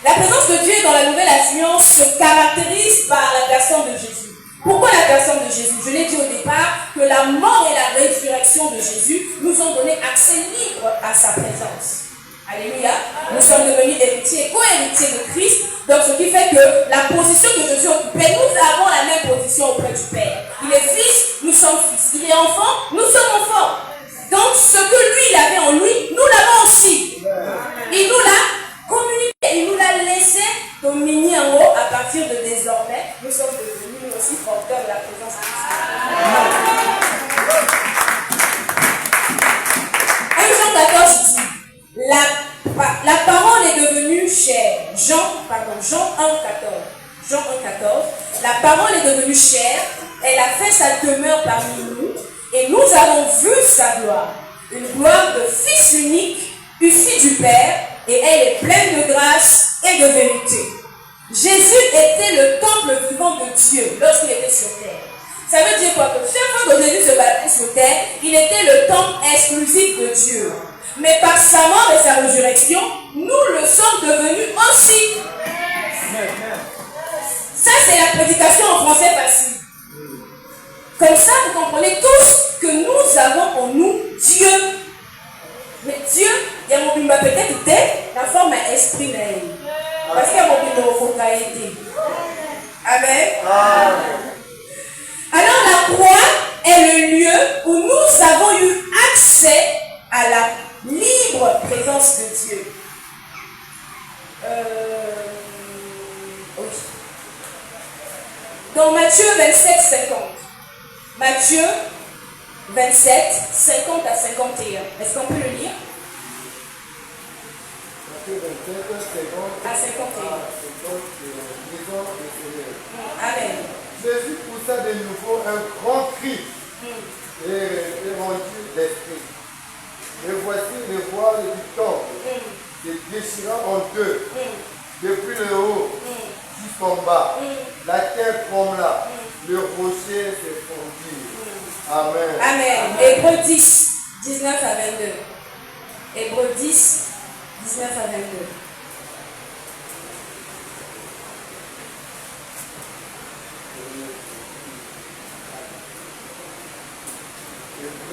La présence de Dieu dans la nouvelle alliance se caractérise par la personne de Jésus. Pourquoi la personne de Jésus? Je l'ai dit au départ que la mort et la résurrection de Jésus nous ont donné accès libre à sa présence. Alléluia. Nous sommes devenus héritiers, co-héritiers de Christ. Donc ce qui fait que la position que Jésus occupait, nous avons la même position auprès du Père. Il est fils, nous sommes fils. Il est enfant, nous sommes enfants. Donc ce que lui il avait en lui, nous l'avons aussi. Il nous l'a communiqué, il nous l'a laissé dominer en haut. À partir de désormais, nous sommes devenus aussi porteurs de la présence de Christ. 1 Jean 14 dit, la parole est devenue chair. Jean 1,14. Jean 1,14. La parole est devenue chair. Elle a fait sa demeure parmi nous. Et nous avons vu sa gloire. Une gloire de fils unique, issu du Père. Et elle est pleine de grâce et de vérité. Jésus était le temple vivant de Dieu lorsqu'il était sur terre. Ça veut dire quoi? Que chaque fois que Jésus se battait sur terre, il était le temple exclusif de Dieu. Mais par sa mort et sa résurrection, nous le sommes devenus aussi. Ça, c'est la prédication en français facile. Comme ça, vous comprenez tous que nous avons en nous Dieu. Mais Dieu, il y a mon bimba peut-être la forme est esprit. Parce qu'il y a mon bimba au focalité. Amen. Alors la croix est le lieu où nous avons eu accès à la libre présence de Dieu. Oui. Dans Matthieu 27, 50. Matthieu 27, 50 à 51. Est-ce qu'on peut le lire? Matthieu 27, 50 à 51. Amen. Jésus poussa de nouveau un grand cri et rendit l'esprit. Et voici le voile du temple se déchira en deux, depuis le haut jusqu'en bas. La terre trembla, le rocher se fondit. Amen. Amen. Hébreux 10, 19 à 22. Hébreux 10, 19 à 22.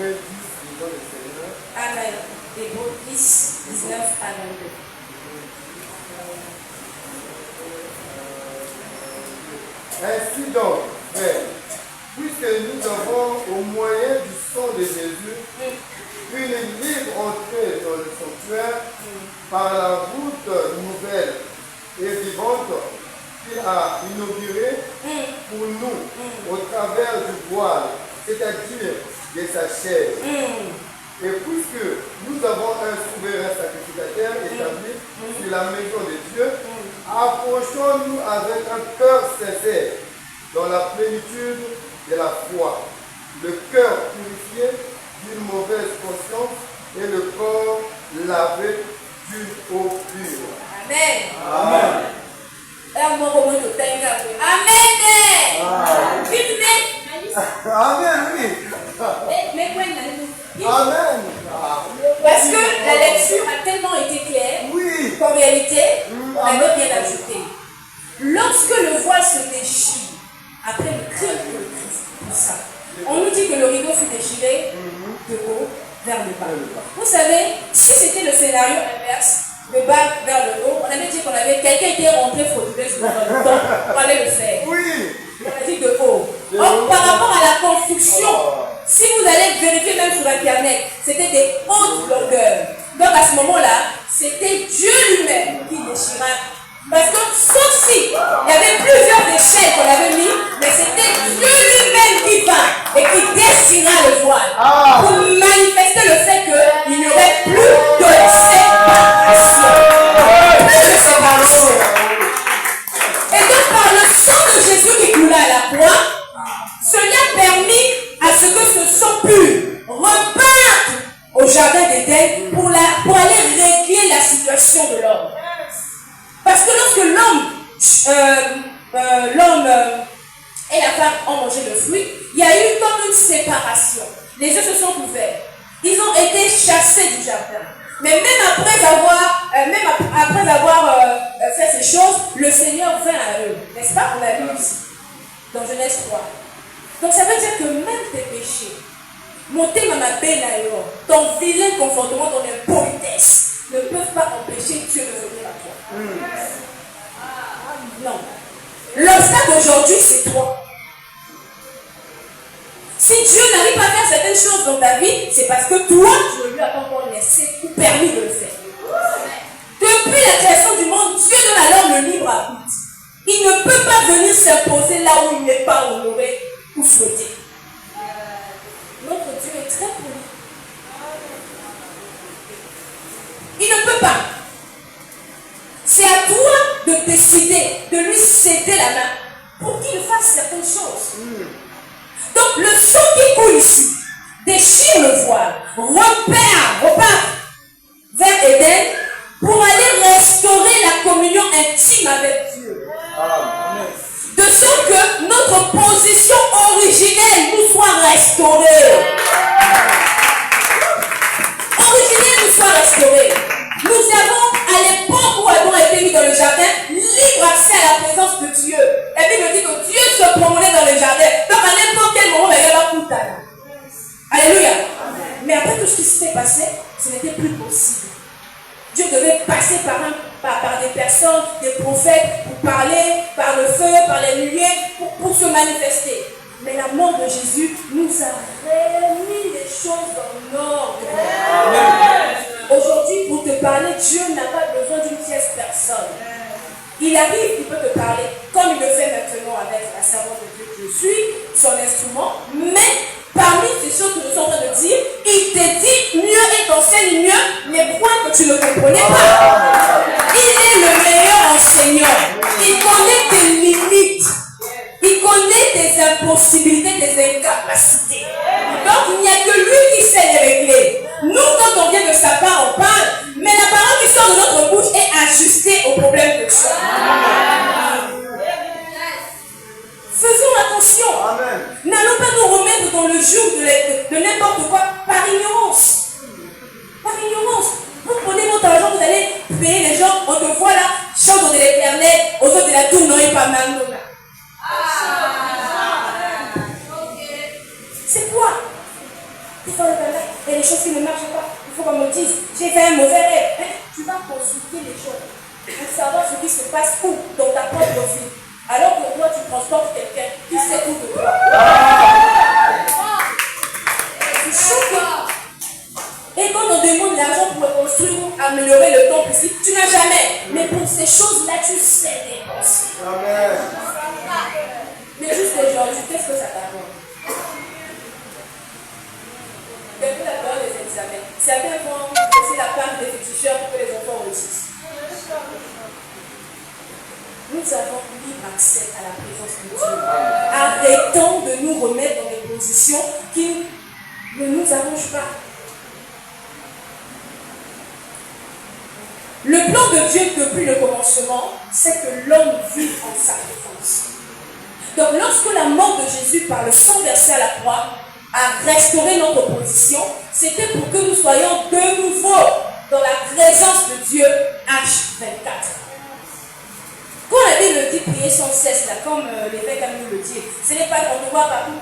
Hébreux 10, disons le Seigneur. Amen. Hébreux 10, 19 à 22. Ainsi donc, frères, puisque nous avons au moyen du sang de Jésus une libre entrée dans le sanctuaire par la route nouvelle et vivante qu'il a inaugurée pour nous au travers du voile, c'est-à-dire de sa chair. Et puisque nous avons un souverain sacrificateur établi sur la maison de Dieu, approchons-nous avec un cœur sincère dans la plénitude de la foi, le cœur purifié d'une mauvaise conscience et le corps lavé d'une eau pure. Amen. Amen. Amen. Amen, oui. Amen. Parce que la lecture a tellement été claire Oui. qu'en réalité, on avait bien ajouté. Lorsque le voile se déchire, après le cri de Christ, tout ça, on nous dit que le rideau fut déchiré de haut vers le bas. Vous savez, si c'était le scénario inverse, de bas vers le haut, on avait dit qu'on avait quelqu'un qui est rentré frauduleusement dans le temps pour aller le faire. Oui. On a dit de haut. Or, par rapport à la construction, si vous allez vérifier même sur Internet, c'était des hautes longueurs. Donc à ce moment-là, c'était Dieu lui-même qui déchira. Parce que sauf si il y avait plusieurs échelles qu'on avait mis, mais c'était Dieu lui-même qui va et qui déchira le voile pour manifester le fait qu'il n'y aurait plus de séparation. Plus de séparation. Et donc par le sang de Jésus qui coulait à la croix, cela a permis à ce que ce sang pur reparte au jardin d'Éden pour aller régler la situation de l'homme. Parce que lorsque l'homme et la femme ont mangé le fruit, il y a eu comme une séparation. Les yeux se sont ouverts. Ils ont été chassés du jardin. Mais même après avoir fait ces choses, le Seigneur vint à eux. N'est-ce pas? On l'a lu ici, dans Genèse 3. Donc ça veut dire que même tes péchés, ton vilain comportement, ton impolitesse, ne peuvent pas empêcher Dieu de venir à toi. Non. L'obstacle d'aujourd'hui, c'est toi. Si Dieu n'arrive pas à faire certaines choses dans ta vie, c'est parce que toi, tu ne lui as pas encore laissé ou permis de le faire. Depuis la création du monde, Dieu donne à l'homme le libre arbitre. Il ne peut pas venir s'imposer là où il n'est pas honoré ou souhaité. Notre Dieu est très poli. Il ne peut pas. C'est à toi de décider, de lui céder la main pour qu'il fasse certaines choses. Donc le sang qui coule ici déchire le voile, repart vers Éden pour aller restaurer la communion intime avec Dieu. De sorte que notre position originelle nous soit restaurée. Originelle nous soit restaurée. Nous avons, à l'époque où Adam a été mis dans le jardin, libre accès à la présence de Dieu. Et puis il me dit que Dieu se promenait dans le jardin. Donc à n'importe quel moment, il y avait un coup. Alléluia. Mais après tout ce qui s'était passé, ce n'était plus possible. Dieu devait passer par des personnes, des prophètes, pour parler, par le feu, par les lumières, pour se manifester. Mais la mort de Jésus nous a remis les choses dans l'ordre. Aujourd'hui, pour te parler, Dieu n'a pas besoin d'une tierce personne. Il arrive, il peut te parler, comme il le fait maintenant avec la servante de Dieu suis son instrument, mais parmi ces choses que je suis en train de dire, il te dit mieux et t'enseigne mieux les points que tu ne comprenais pas. Il est le meilleur enseignant. Il connaît tes limites. Il connaît tes impossibilités, tes incapacités. Donc il n'y a que lui qui sait les régler. Nous, quand on vient de sa part, on parle, mais la parole qui sort de notre bouche est ajustée au problème de Dieu. Faisons attention. N'allons pas nous remettre dans le joug de n'importe quoi par ignorance. Par ignorance. Vous prenez votre argent, vous allez payer les gens, on te voit là, chante de l'éternel, aux autres de la tour, non, et pas mal. C'est quoi? Il y a des choses qui ne marchent pas. Il faut qu'on me dise, j'ai fait un mauvais rêve. Tu vas consulter les choses pour savoir ce qui se passe où dans ta propre vie. Alors que toi, tu transportes quelqu'un qui sait tout de toi. C'est choquant. Et quand on demande l'argent pour reconstruire ou améliorer le temple ici, tu n'as jamais. Mais pour ces choses-là, tu sais dépenser. Mais juste aujourd'hui, qu'est-ce que ça t'apporte? Quelqu'un a peur des examens. Certains vont laisser la part des féticheurs pour que les enfants réussissent. Nous avons libre accès à la présence de Dieu. Arrêtons de nous remettre dans des positions qui ne nous arrangent pas. Le plan de Dieu depuis le commencement, c'est que l'homme vive en sacrifice. Donc lorsque la mort de Jésus par le sang versé à la croix a restauré notre position, c'était pour que nous soyons de nouveau dans la présence de Dieu H24. Quand la Bible dit prier sans cesse, là, comme l'évêque a nous le dit, ce n'est pas qu'on te voit partout.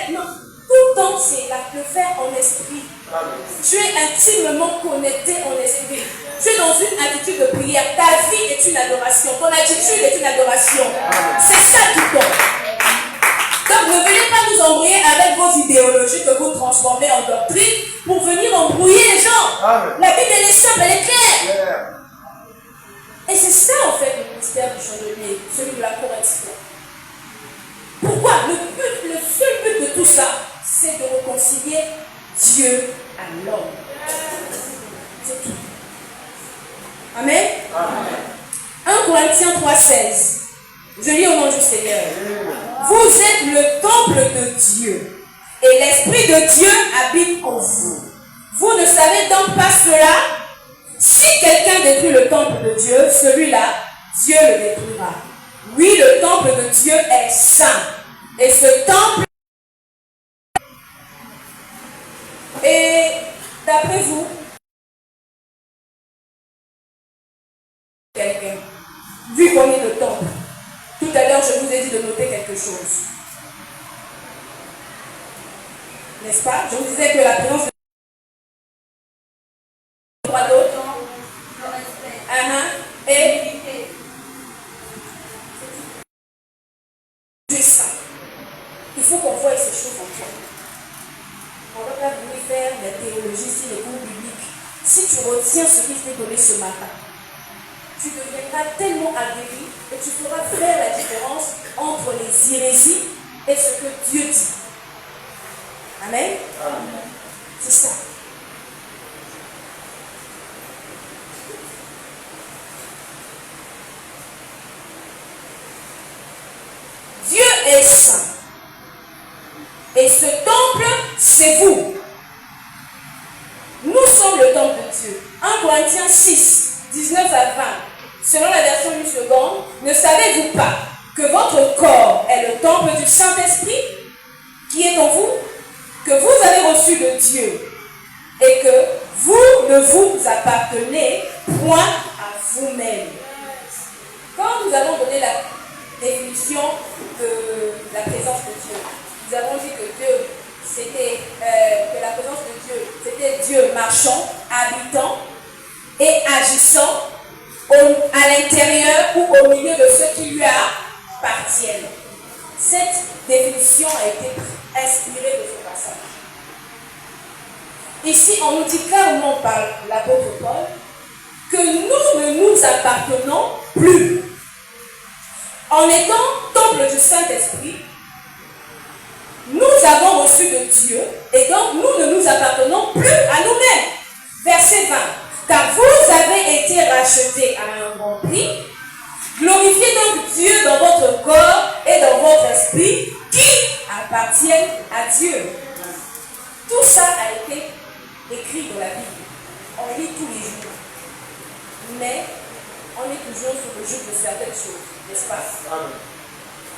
Non, tout le temps c'est le faire en esprit. Tu es intimement connecté en esprit. Tu es dans une attitude de prière. Ta vie est une adoration. Ton attitude est une adoration. C'est ça qui compte. Donc ne venez pas nous embrouiller avec vos idéologies que vous transformez en doctrine pour venir embrouiller les gens. Amen. La Bible elle est simple, elle est claire. Et c'est ça en fait le ministère du chandelier, celui de la correction. Pourquoi? Le seul but de tout ça, c'est de réconcilier Dieu à l'homme. C'est tout. Amen. Amen. 1 Corinthiens 3,16. Je lis au nom du Seigneur. Vous êtes le temple de Dieu et l'Esprit de Dieu habite en vous. Vous ne savez donc pas cela? Si quelqu'un détruit le temple de Dieu, celui-là, Dieu le détruira. Oui, le temple de Dieu est saint. Et ce temple... Et d'après vous, quelqu'un, vu qu'on est le temple, tout à l'heure je vous ai dit de noter quelque chose. N'est-ce pas? Je vous disais que la présence de quoi d'autre? Et Dieu est saint. Il faut qu'on voie ces choses en toi. On ne va pas venir faire la théologie ici, les cours bibliques. Si tu retiens ce qui t'est donné ce matin, tu deviendras tellement aguerri et tu feras faire la différence entre les hérésies et ce que Dieu dit. Amen. Amen. C'est ça. Dieu est saint. Et ce temple, c'est vous. Nous sommes le temple de Dieu. 1 Corinthiens 6, 19 à 20. Selon la version une seconde, ne savez-vous pas que votre corps est le temple du Saint-Esprit qui est en vous, que vous avez reçu de Dieu et que vous ne vous appartenez point à vous-même. Quand nous avons donné la définition de la présence de Dieu, nous avons dit que Dieu, c'était que la présence de Dieu, c'était Dieu marchant, habitant et agissant à l'intérieur ou au milieu de ceux qui lui appartiennent. Cette définition a été inspirée de ce passage. Ici, on nous dit clairement par l'apôtre Paul que nous ne nous appartenons plus. En étant temple du Saint-Esprit, nous avons reçu de Dieu et donc nous ne nous appartenons plus à nous-mêmes. Verset 20. Car vous avez été rachetés à un grand prix. Glorifiez donc Dieu dans votre corps et dans votre esprit qui appartiennent à Dieu. Tout ça a été écrit dans la Bible. On lit tous les jours. Mais on est toujours sous le joug de certaines choses, n'est-ce pas?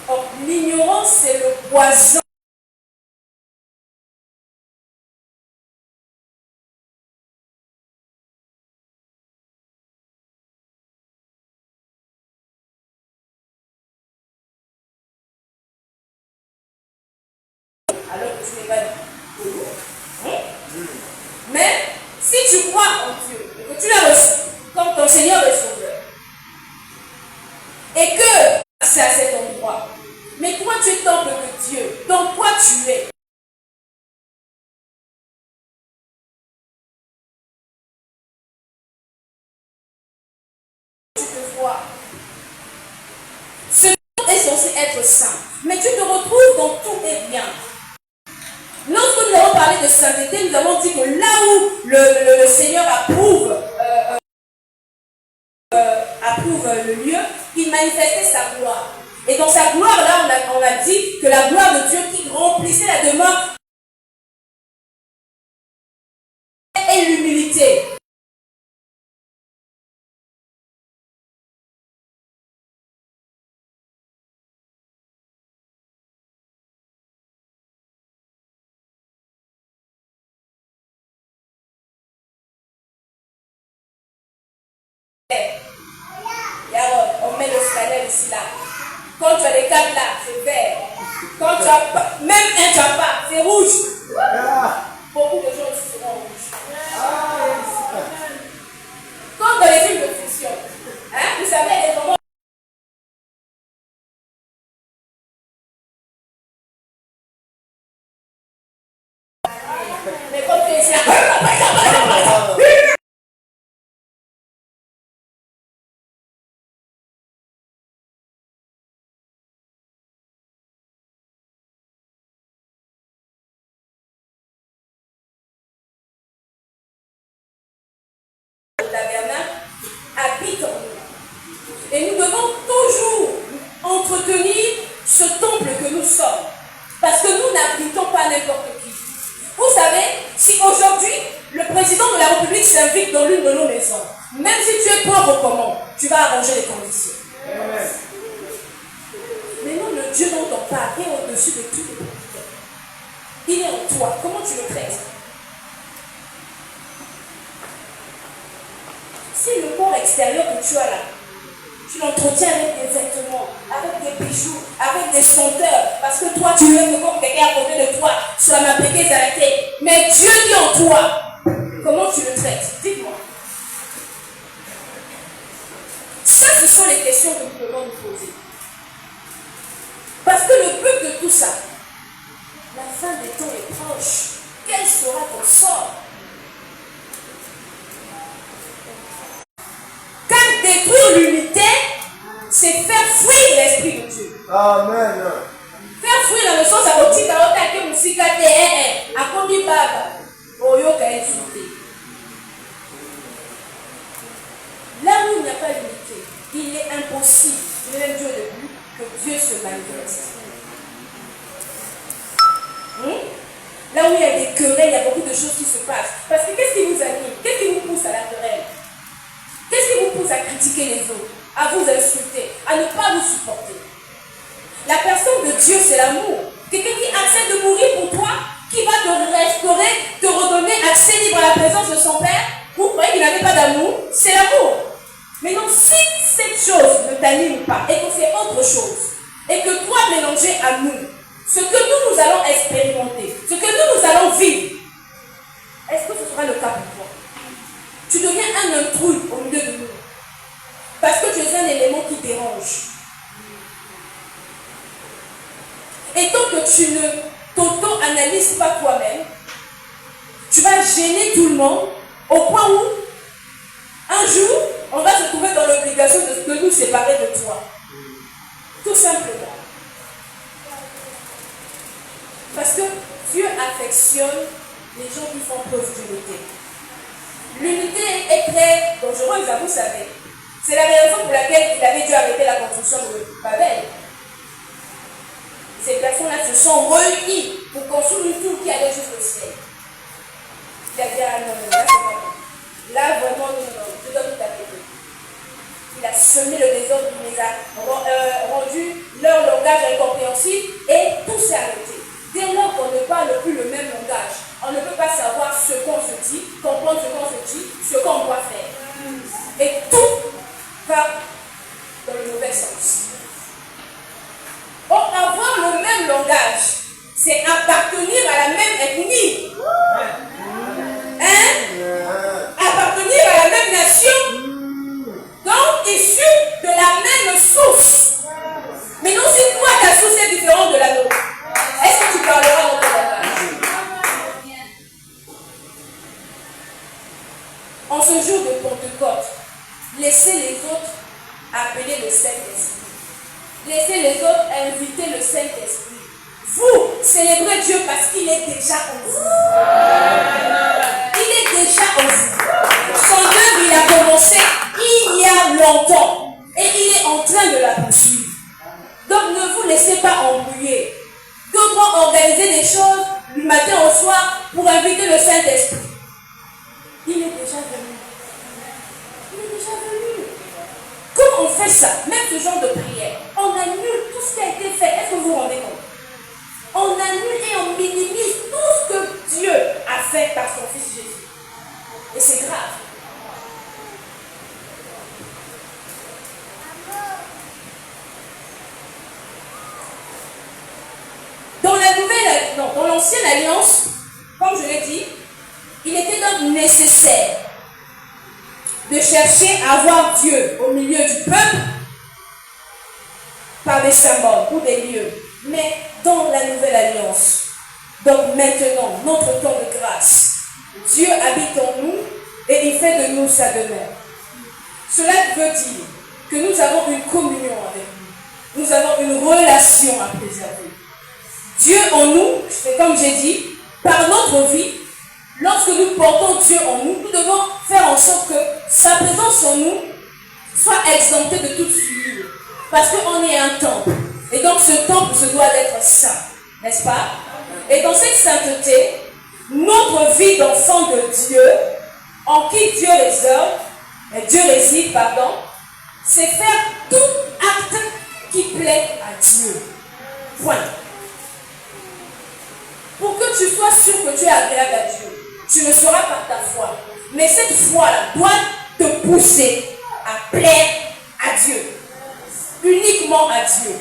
Or, l'ignorance, c'est le poison. Alors que tu n'es pas dit. Mais si tu crois en Dieu et que tu l'as reçu comme ton Seigneur et Sauveur, et que c'est à cet endroit, mais toi tu es temple de Dieu, donc quoi tu es? Tu te vois. Ce temple est censé être saint, mais tu te retrouves dans tout et rien. Lorsque nous avons parlé de sainteté, nous avons dit que là où le Seigneur approuve le lieu, il manifestait sa gloire. Et dans sa gloire, là, on a dit que la gloire de Dieu qui remplissait la demeure et l'humilité. On met le scanner ici là. Quand tu as les câbles là, c'est vert. Quand tu as pas, même un tu n'as pas, c'est rouge. Beaucoup de gens seront rouges. Comme dans les films de fiction. Hein? Vous savez, il y a des moments. Mais quand tu es ici, habite en nous. Et nous devons toujours entretenir ce temple que nous sommes. Parce que nous n'habitons pas n'importe qui. Vous savez, si aujourd'hui le président de la République s'invite dans l'une de nos maisons, même si tu es pauvre comment, tu vas arranger les conditions. Mais non, le Dieu dont on parle est au-dessus de tout. Il est en toi. Comment tu le traites? Si le corps extérieur que tu as là, tu l'entretiens avec des vêtements, avec des bijoux, avec des senteurs, parce que toi tu aimes le corps quelqu'un à côté de toi, soit ma péquée arrêtée. Mais Dieu dit en toi, comment tu le traites? Dites-moi. Ça, ce sont les questions que nous devons nous poser. Parce que le but de tout ça, la fin des temps est proche. Quel sera ton sort? Car détruire l'unité, c'est faire fuir l'Esprit de Dieu. Amen. Faire fuir dans le sens à côté à musika te à kondi baba oyoka insulté. Là où il n'y a pas d'unité, il est impossible, je l'ai même dit au début, que Dieu se manifeste. Là où il y a des querelles, il y a beaucoup de choses qui se passent. Parce que qu'est-ce qui vous anime? Qu'est-ce qui vous pousse à la querelle? Qu'est-ce qui vous pousse à critiquer les autres, à vous insulter, à ne pas vous supporter? La personne de Dieu, c'est l'amour. Quelqu'un qui accepte de mourir pour toi, qui va te restaurer, te redonner accès libre à la présence de son Père. Vous croyez qu'il n'avait pas d'amour? C'est l'amour. Mais donc, si cette chose ne t'anime pas et que c'est autre chose, et que toi mélangé à nous, ce que nous allons expérimenter, ce que nous allons vivre, est-ce que ce sera le cas pour toi? Tu deviens un intrus au milieu de nous. Parce que tu es un élément qui dérange. Et tant que tu ne t'auto-analyses pas toi-même, tu vas gêner tout le monde au point où Un jour, on va se trouver dans l'obligation de nous séparer de toi. Tout simplement. Parce que Dieu affectionne les gens qui font preuve d'unité. L'unité est très dangereuse, vous savez. C'est la raison pour laquelle il avait dû arrêter la construction de Babel. Ces personnes-là se sont réunies pour construire une tour qui allait jusqu'au ciel. Il a dit, ah non, là, c'est pas bon. Là, vraiment, non, je dois tout arrêter. Il a semé le désordre, il les a rendu leur langage incompréhensible et tout s'est arrêté. Dès lors qu'on ne parle plus le même langage, on ne peut pas savoir ce qu'on se dit, comprendre ce qu'on se dit, ce qu'on doit faire. Et tout va dans le mauvais sens. Or, avoir le même langage, c'est appartenir à la même ethnie. Appartenir à la même nation. Donc, issu de la même source. Mais non, si toi, ta source est différente de la nôtre, est-ce que tu parleras notre langage? En ce jour de Pentecôte, laissez les autres appeler le Saint-Esprit. Laissez les autres inviter le Saint-Esprit. Vous, célébrez Dieu parce qu'il est déjà en vous. Il est déjà en vous. Son œuvre, il a commencé il y a longtemps. Et il est en train de la poursuivre. Donc ne vous laissez pas embrouiller. D'autres vont organiser des choses du matin au soir pour inviter le Saint-Esprit. Il est déjà venu. Il est déjà venu. Comment on fait ça? Même ce genre de prière. On annule tout ce qui a été fait. Est-ce que vous vous rendez compte? On annule et on minimise tout ce que Dieu a fait par son Fils Jésus. Et c'est grave. Dans l'ancienne alliance, comme je l'ai dit, il était donc nécessaire de chercher à voir Dieu au milieu du peuple par des symboles ou des lieux. Mais dans la nouvelle alliance, donc maintenant, notre temps de grâce, Dieu habite en nous et il fait de nous sa demeure. Cela veut dire que nous avons une communion avec lui. Nous avons une relation à préserver. Dieu en nous, c'est comme j'ai dit, par notre vie, lorsque nous portons Dieu en nous, nous devons faire en sorte que sa présence en nous soit exemptée de toute souillure. Parce qu'on est un temple. Et donc ce temple se doit d'être saint. N'est-ce pas? Et dans cette sainteté, notre vie d'enfant de Dieu, en qui Dieu réside, c'est faire tout acte qui plaît à Dieu. Point. Pour que tu sois sûr que tu es agréable à Dieu, tu le seras par ta foi. Mais cette foi-là doit te pousser à plaire à Dieu. Uniquement à Dieu.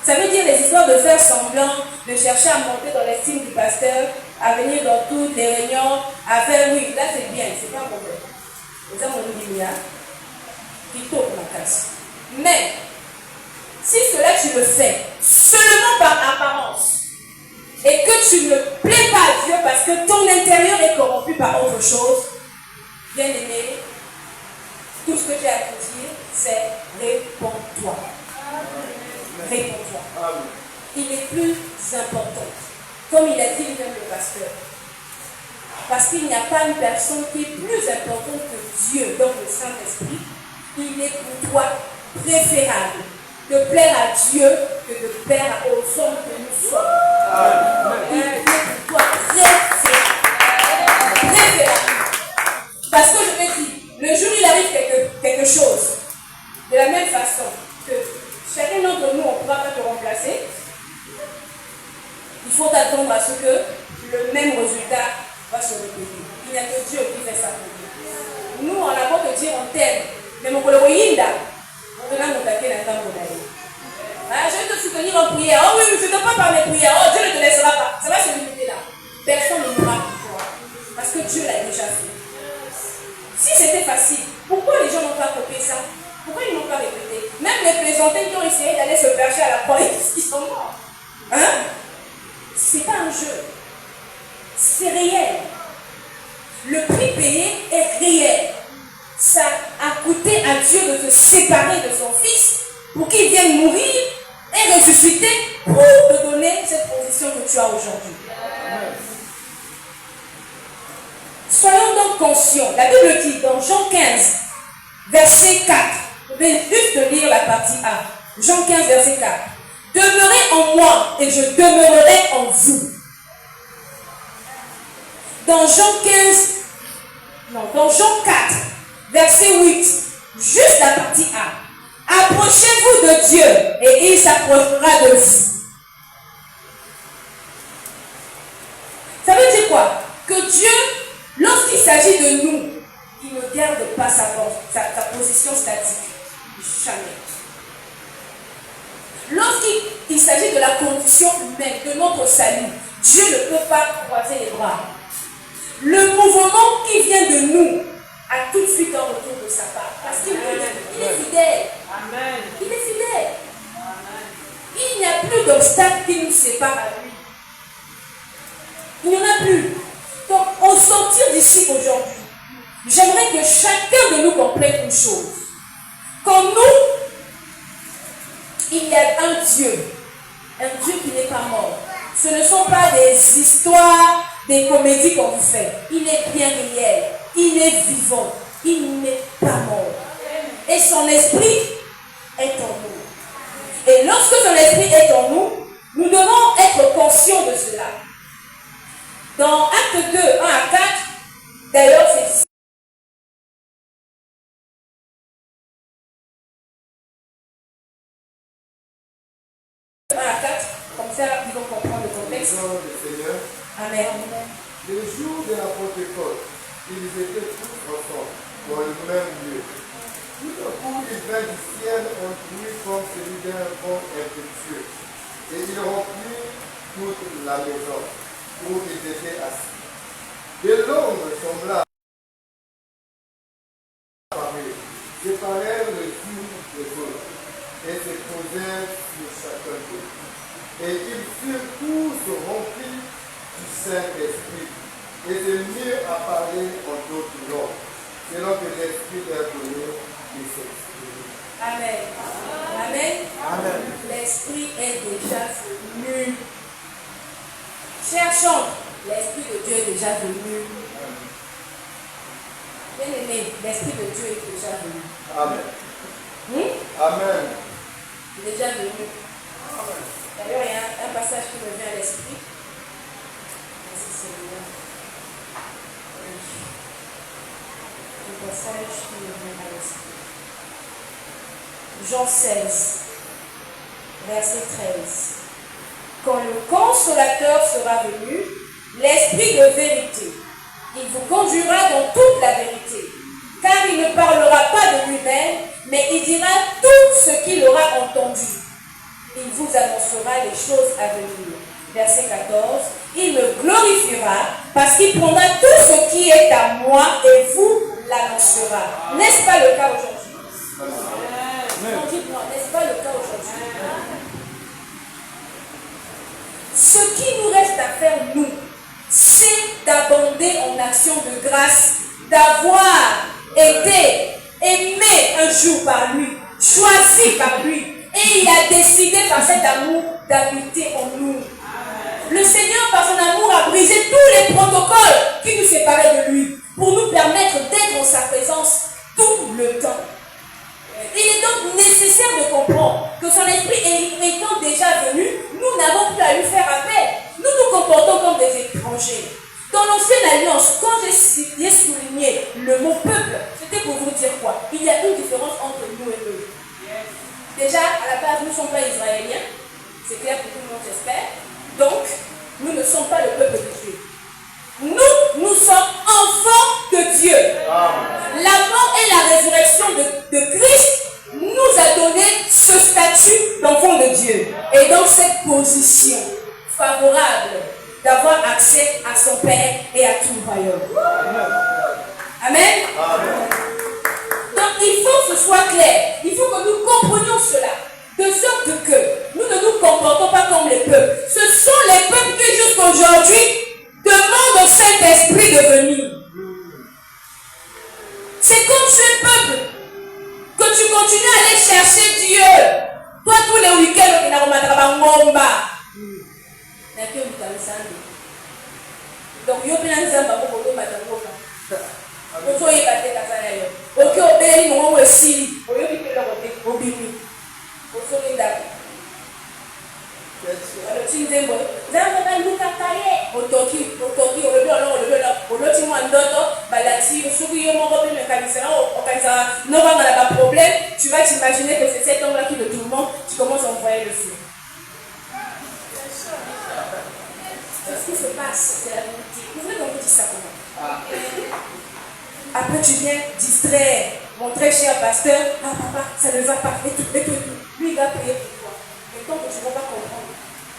Ça veut dire les histoires de faire semblant, de chercher à monter dans l'estime du pasteur, à venir dans toutes les réunions, à faire oui, là c'est bien, c'est pas mauvais. C'est ça mon Biblia qui tourne ma casse. Mais, si cela tu le fais seulement par apparence, et que tu ne plais pas à Dieu parce que ton intérieur est corrompu par autre chose, bien aimé, tout ce que j'ai à te dire, c'est réponds-toi. Réponds-toi. Il est plus important. Comme il a dit lui-même le pasteur. Parce qu'il n'y a pas une personne qui est plus importante que Dieu, donc le Saint-Esprit. Il est pour toi préférable de plaire à Dieu que de plaire aux hommes que nous sommes. Il est pour toi préférable. Préférable. Parce que je te dis, le jour où il arrive quelque chose, de la même façon que chacun d'entre nous, on ne pourra pas te remplacer, il faut attendre à ce que le même résultat va se répéter. Il n'y a que Dieu qui fait ça pour nous. Nous, on a beau te dire on t'aime, mais mon collègue, on va nous attaquer la femme pour d'aller. Je vais te soutenir en prière. Oh oui, je ne te parle pas mes prières. Oh, Dieu ne te laissera pas. Ça va se limiter là. Personne ne mourra pour toi. Parce que Dieu l'a déjà fait. Si c'était facile, pourquoi les gens n'ont pas copié ça? Pourquoi ils n'ont pas répété? Même les plaisantés qui ont essayé d'aller se percher à la croix, ils sont morts. Hein? C'est pas un jeu. C'est réel. Le prix payé est réel. à Dieu de te séparer de son Fils pour qu'il vienne mourir et ressusciter pour te donner cette position que tu as aujourd'hui. Soyons donc conscients. La Bible dit dans Jean 15, verset 4, je vais juste lire la partie A. Jean 15, verset 4. Demeurez en moi et je demeurerai en vous. Dans Jean 4, verset 8, juste la partie A. Approchez-vous de Dieu et il s'approchera de vous. Ça veut dire quoi? Que Dieu, lorsqu'il s'agit de nous, il ne garde pas sa position statique. Jamais. Lorsqu'il s'agit de la condition humaine, de notre salut, Dieu ne peut pas croiser les bras. Le mouvement qui vient de nous a tout de suite un retour de sa part. Parce qu'il est fidèle. Amen. Il est fidèle. Il n'y a plus d'obstacle qui nous sépare à lui. Il n'y en a plus. Donc, au sortir d'ici aujourd'hui, j'aimerais que chacun de nous comprenne une chose. Comme nous, il y a un Dieu qui n'est pas mort. Ce ne sont pas des histoires, des comédies qu'on vous fait. Il est bien réel. Il est vivant. Il n'est pas mort. Et son esprit est en nous. Et lorsque son esprit est en nous, nous devons être conscients de cela. Dans Acte 2, 1 à 4, d'ailleurs, c'est 1 à 4, comme ça, ils vont comprendre le contexte. Amen. Le jour de la Pentecôte, ils étaient tous ensemble, dans le même lieu. Tout à coup, il vint du ciel un bruit comme celui d'un vent impétueux. Et il remplit toute la maison où ils étaient assis. De l'ombre sembla apparut, séparèrent les uns des autres, et se posèrent sur chacun d'eux. Et ils furent tous remplis du Saint-Esprit, et se mirent à parler en d'autres langues, selon que l'Esprit leur donnait de s'exprimer. Amen. Amen. Amen. L'Esprit est déjà venu. Cher chante, l'Esprit de Dieu est déjà venu. Bien aimé, l'Esprit de Dieu est déjà venu. Amen. Amen. Il est déjà venu. D'ailleurs, il y a un passage qui me vient à l'esprit. Merci Seigneur. Un passage qui me vient à l'esprit. Jean 16, verset 13. Quand le consolateur sera venu, l'Esprit de vérité, il vous conduira dans toute la vérité, car il ne parlera pas de lui-même, mais il dira tout ce qu'il aura entendu. Il vous annoncera les choses à venir. Verset 14. Il me glorifiera parce qu'il prendra tout ce qui est à moi et vous l'annoncera. N'est-ce pas le cas aujourd'hui? Non, dites-moi, n'est-ce pas le cas aujourd'hui? Ce qui nous reste à faire, nous, c'est d'abonder en action de grâce, d'avoir été aimé un jour par lui, choisi par lui, et il a décidé par cet amour d'habiter en nous. Le Seigneur, par son amour, a brisé tous les protocoles qui nous séparaient de lui, pour nous permettre d'être en sa présence tout le temps. Il est donc nécessaire de comprendre que son esprit étant déjà venu, nous n'avons plus à lui faire appel. Nous nous comportons comme des étrangers. Dans l'ancienne alliance, quand j'ai souligné le mot peuple, c'était pour vous dire quoi? Il y a une différence entre nous et eux. Déjà, à la base, nous ne sommes pas israéliens. C'est clair pour tout le monde, j'espère. Donc, nous ne sommes pas le peuple de Dieu. Nous sommes enfants de Dieu. La mort et la résurrection de Christ nous a donné ce statut d'enfant de Dieu. Et donc cette position favorable d'avoir accès à son Père et à tout le royaume. Amen. Donc il faut que ce soit clair. Il faut que nous comprenions cela. De sorte que nous ne nous comportons pas comme les peuples. Ce sont les peuples qui jusqu'aujourd'hui demandent au Saint-Esprit de venir. C'est comme ce peuple tu continues à aller chercher Dieu. Toi, tous les week-ends, tu n'as pas de ngomba. Donc, il y a plein de gens qui ont fait des ngomba. Ok, obéi mon aussi. Oyobi pe lo obimi. Osoni ndako. Alors tu ndembo. Nzambe na luka kaye. Otoki olobi oloti mwa ndoto balati soki yo moko pe mécanicien okanisa no banga na ba problème, tu vas t'imaginer que c'est cet homme-là qui le tourmente, tu commences à envoyer le feu. C'est ce qui se passe, c'est la vérité. Vous voulez qu'on vous dise ça comment? Après, tu viens distraire mon très cher pasteur. Ah, papa, ça ne va pas. Et tout. Lui, il va prier pour toi. Mais tant que tu ne vas pas comprendre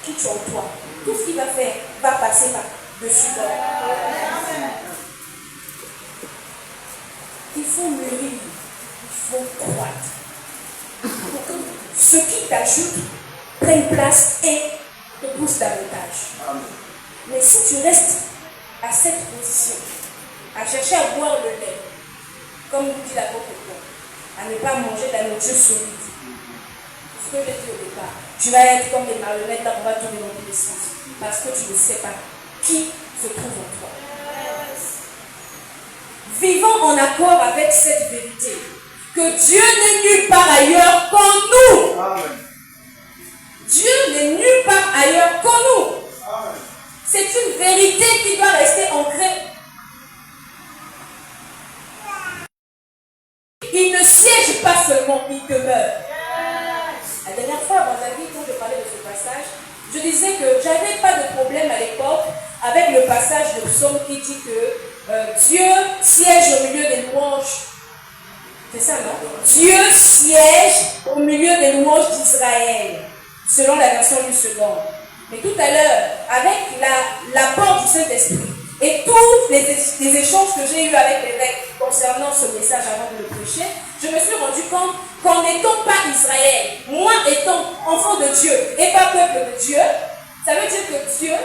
qui tu es en toi, tout ce qu'il va faire va passer par-dessus toi. Il faut mûrir. Il faut croître. Pour que ce qui t'ajoute prenne place et te pousse davantage. Mais si tu restes à cette position, à chercher à boire le lait, comme nous dit l'apôtre Paul, à ne pas manger de la nourriture solide. Ce que j'ai dit au départ, tu vas être comme des marionnettes, là on va tourner dans tous les sens, parce que tu ne sais pas qui se trouve en toi. Vivons en accord avec cette vérité, que Dieu n'est nulle part ailleurs qu'en nous. Amen. Dieu n'est nulle part ailleurs qu'en nous. Amen. C'est une vérité qui doit rester ancrée. Il ne siège pas seulement, il demeure. La dernière fois, dans la vie, quand je parlais de ce passage, je disais que j'avais pas de problème à l'époque avec le passage de Psaume qui dit que Dieu siège au milieu des louanges. C'est ça, non? Dieu siège au milieu des louanges d'Israël, selon la version du second. Mais tout à l'heure, avec l'apport du Saint-Esprit, et tous les échanges que j'ai eus avec l'évêque concernant ce message avant de le prêcher, je me suis rendu compte qu'en n'étant pas Israël, moi étant enfant de Dieu et pas peuple de Dieu, ça veut dire que Dieu,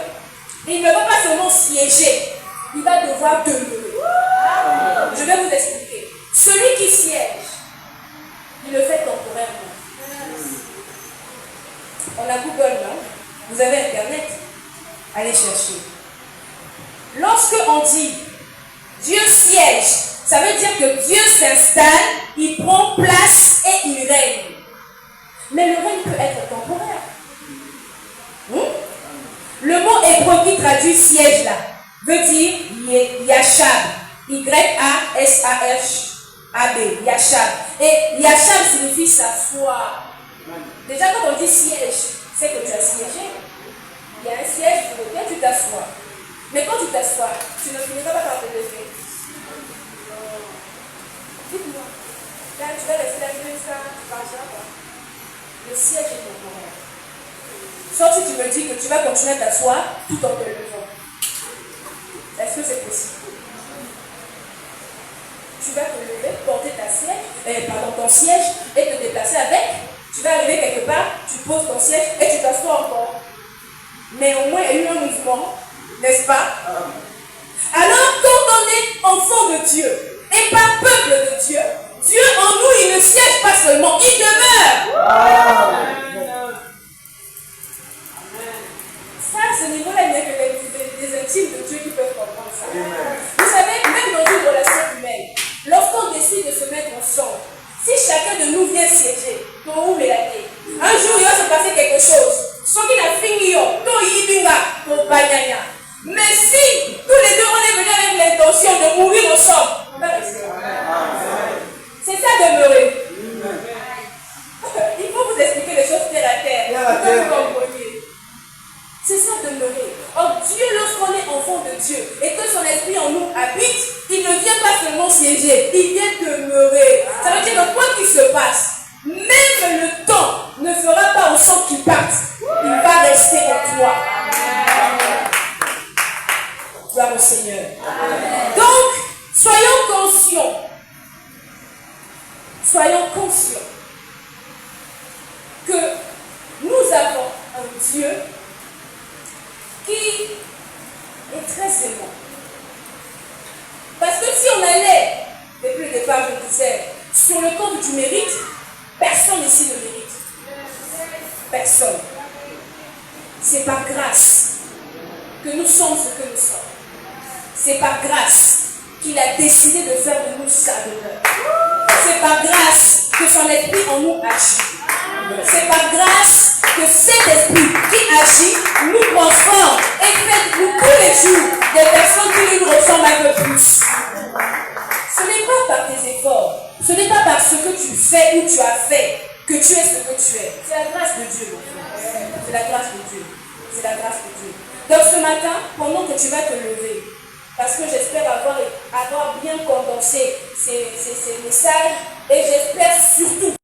il ne va pas seulement siéger, il va devoir demeurer. Je vais vous expliquer. Celui qui siège, il le fait temporairement. On a Google, non? Vous avez Internet? Allez chercher. Lorsque on dit Dieu siège, ça veut dire que Dieu s'installe, il prend place et il règne. Mais le règne peut être temporaire. Le mot hébreu qui traduit siège là veut dire Yashab. Y-A-S-H-A-B. Yashab. Et Yashab signifie s'asseoir. Déjà quand on dit siège, c'est que tu as siégé. Il y a un siège sur lequel tu t'assois. Mais quand tu t'assois, tu ne finiras pas par te lever. Dites-moi. Là, tu vas rester là, tu marcheras pas. Le siège est temporaire. Sauf si tu me dis que tu vas continuer à t'asseoir tout en te levant. Est-ce que c'est possible? Tu vas te lever, porter ton siège et te déplacer avec. Tu vas arriver quelque part, tu poses ton siège et tu t'assois encore. Mais au moins, il y a eu un mouvement, n'est-ce pas? Alors, quand on est enfant de Dieu et pas peuple de Dieu, Dieu en nous, il ne siège pas seulement, il demeure. Ça, à ce niveau-là, il n'y a que des intimes de Dieu qui peuvent comprendre ça. Vous savez, même dans une relation humaine, lorsqu'on décide de se mettre ensemble, si chacun de nous vient siéger, un jour il va se passer quelque chose. Mais si tous les deux on est venus avec l'intention de mourir ensemble, on va rester. C'est ça demeurer. Il faut vous expliquer les choses terre à terre. C'est ça demeurer. Or Dieu, lorsqu'on est enfant de Dieu et que son esprit en nous habite, il ne vient pas seulement siéger, il vient demeurer. Ça veut dire que quoi qu'il se passe, même le temps ne fera pas en sorte qu'il parte. Il va rester en toi. Gloire au Seigneur. Amen. Donc, soyons conscients que nous avons un Dieu qui est très aimant. Parce que si on allait, depuis le départ, je disais, sur sur le compte du mérite, personne ici ne mérite. Personne. C'est par grâce que nous sommes ce que nous sommes. C'est par grâce qu'il a décidé de faire de nous sa demeure. C'est par grâce que son esprit en nous agit. C'est par grâce que cet esprit qui agit nous transforme et fait de nous tous les jours des personnes qui nous ressemblent un peu plus. Ce n'est pas par tes efforts, ce n'est pas par ce que tu fais ou tu as fait que tu es ce que tu es. C'est la grâce de Dieu. C'est la grâce de Dieu. C'est la grâce de Dieu. Donc ce matin, pendant que tu vas te lever, parce que j'espère avoir bien condensé ces messages, et j'espère surtout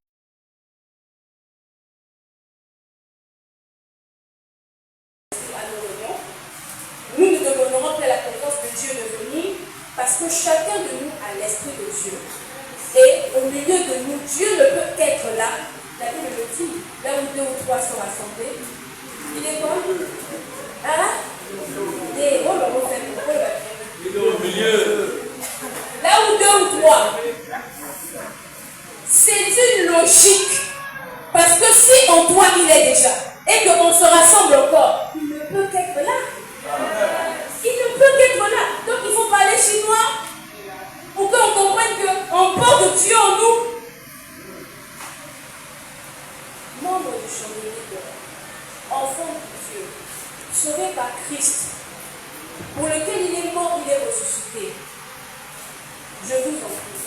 à nos réunions, nous nous demanderons que la présence de Dieu de venir, parce que chacun de nous a l'Esprit de Dieu. Et au milieu de nous, Dieu ne peut qu'être là. La Bible le dit, là où 2 ou 3 sont rassemblés. Il est quoi? Hein? Et oh, le mot fait pourquoi il va bien? Il est au milieu. Là où 2 ou 3. C'est une logique. Parce que si en toi il est déjà, et qu'on se rassemble encore, il ne peut qu'être là. Il ne peut qu'être là. Donc il faut parler chinois pour qu'on comprenne qu'on porte Dieu en nous. Membre du chandelier d'or, enfant de Dieu, sauvé par Christ, pour lequel il est mort, il est ressuscité. Je vous en prie,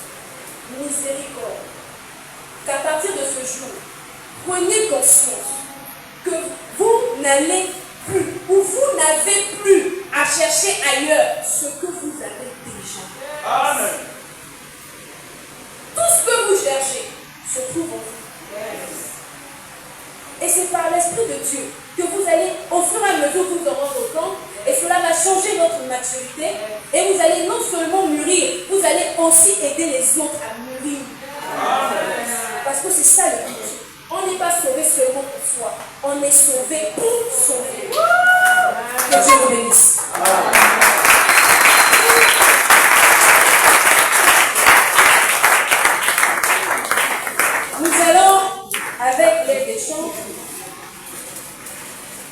miséricorde, qu'à partir de ce jour, prenez conscience que vous n'allez plus, ou vous n'avez plus à chercher ailleurs ce que vous avez déjà. Amen. Tout ce que vous cherchez se trouve en vous. Et c'est par l'Esprit de Dieu que vous allez, au fur et à mesure que vous en rendez compte, et cela va changer votre maturité, et vous allez non seulement mûrir, vous allez aussi aider les autres à mûrir. Parce que c'est ça le but. On n'est pas sauvé seulement pour soi, on est sauvé pour sauver. Que Dieu vous bénisse. Nous allons, avec l'aide des chants,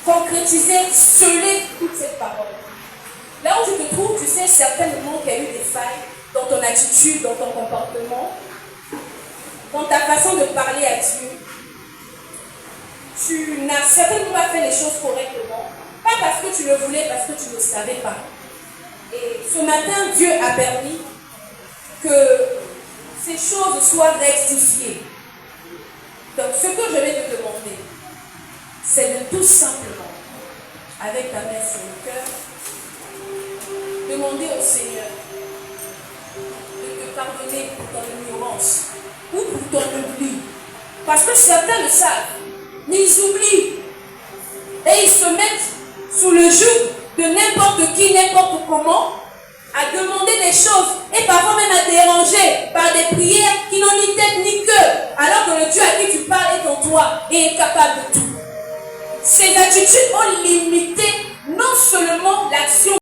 concrétiser, sceller toute cette parole. Là où tu te trouves, tu sais certainement qu'il y a eu des failles dans ton attitude, dans ton comportement, dans ta façon de parler à Dieu. Tu n'as certainement pas fait les choses correctement, pas parce que tu le voulais, parce que tu ne le savais pas. Et ce matin, Dieu a permis que ces choses soient rectifiées. Donc ce que je vais te demander, c'est de tout simplement, avec ta main sur le cœur, demander au Seigneur de te pardonner pour ton ignorance ou pour ton oubli. Parce que certains le savent, mais ils oublient. Et ils se mettent sous le joug de n'importe qui, n'importe comment, à demander des choses et parfois même à déranger par des prières qui n'ont ni tête ni queue, alors que le Dieu à qui tu parles est en toi et est capable de tout. Ces attitudes ont limité non seulement l'action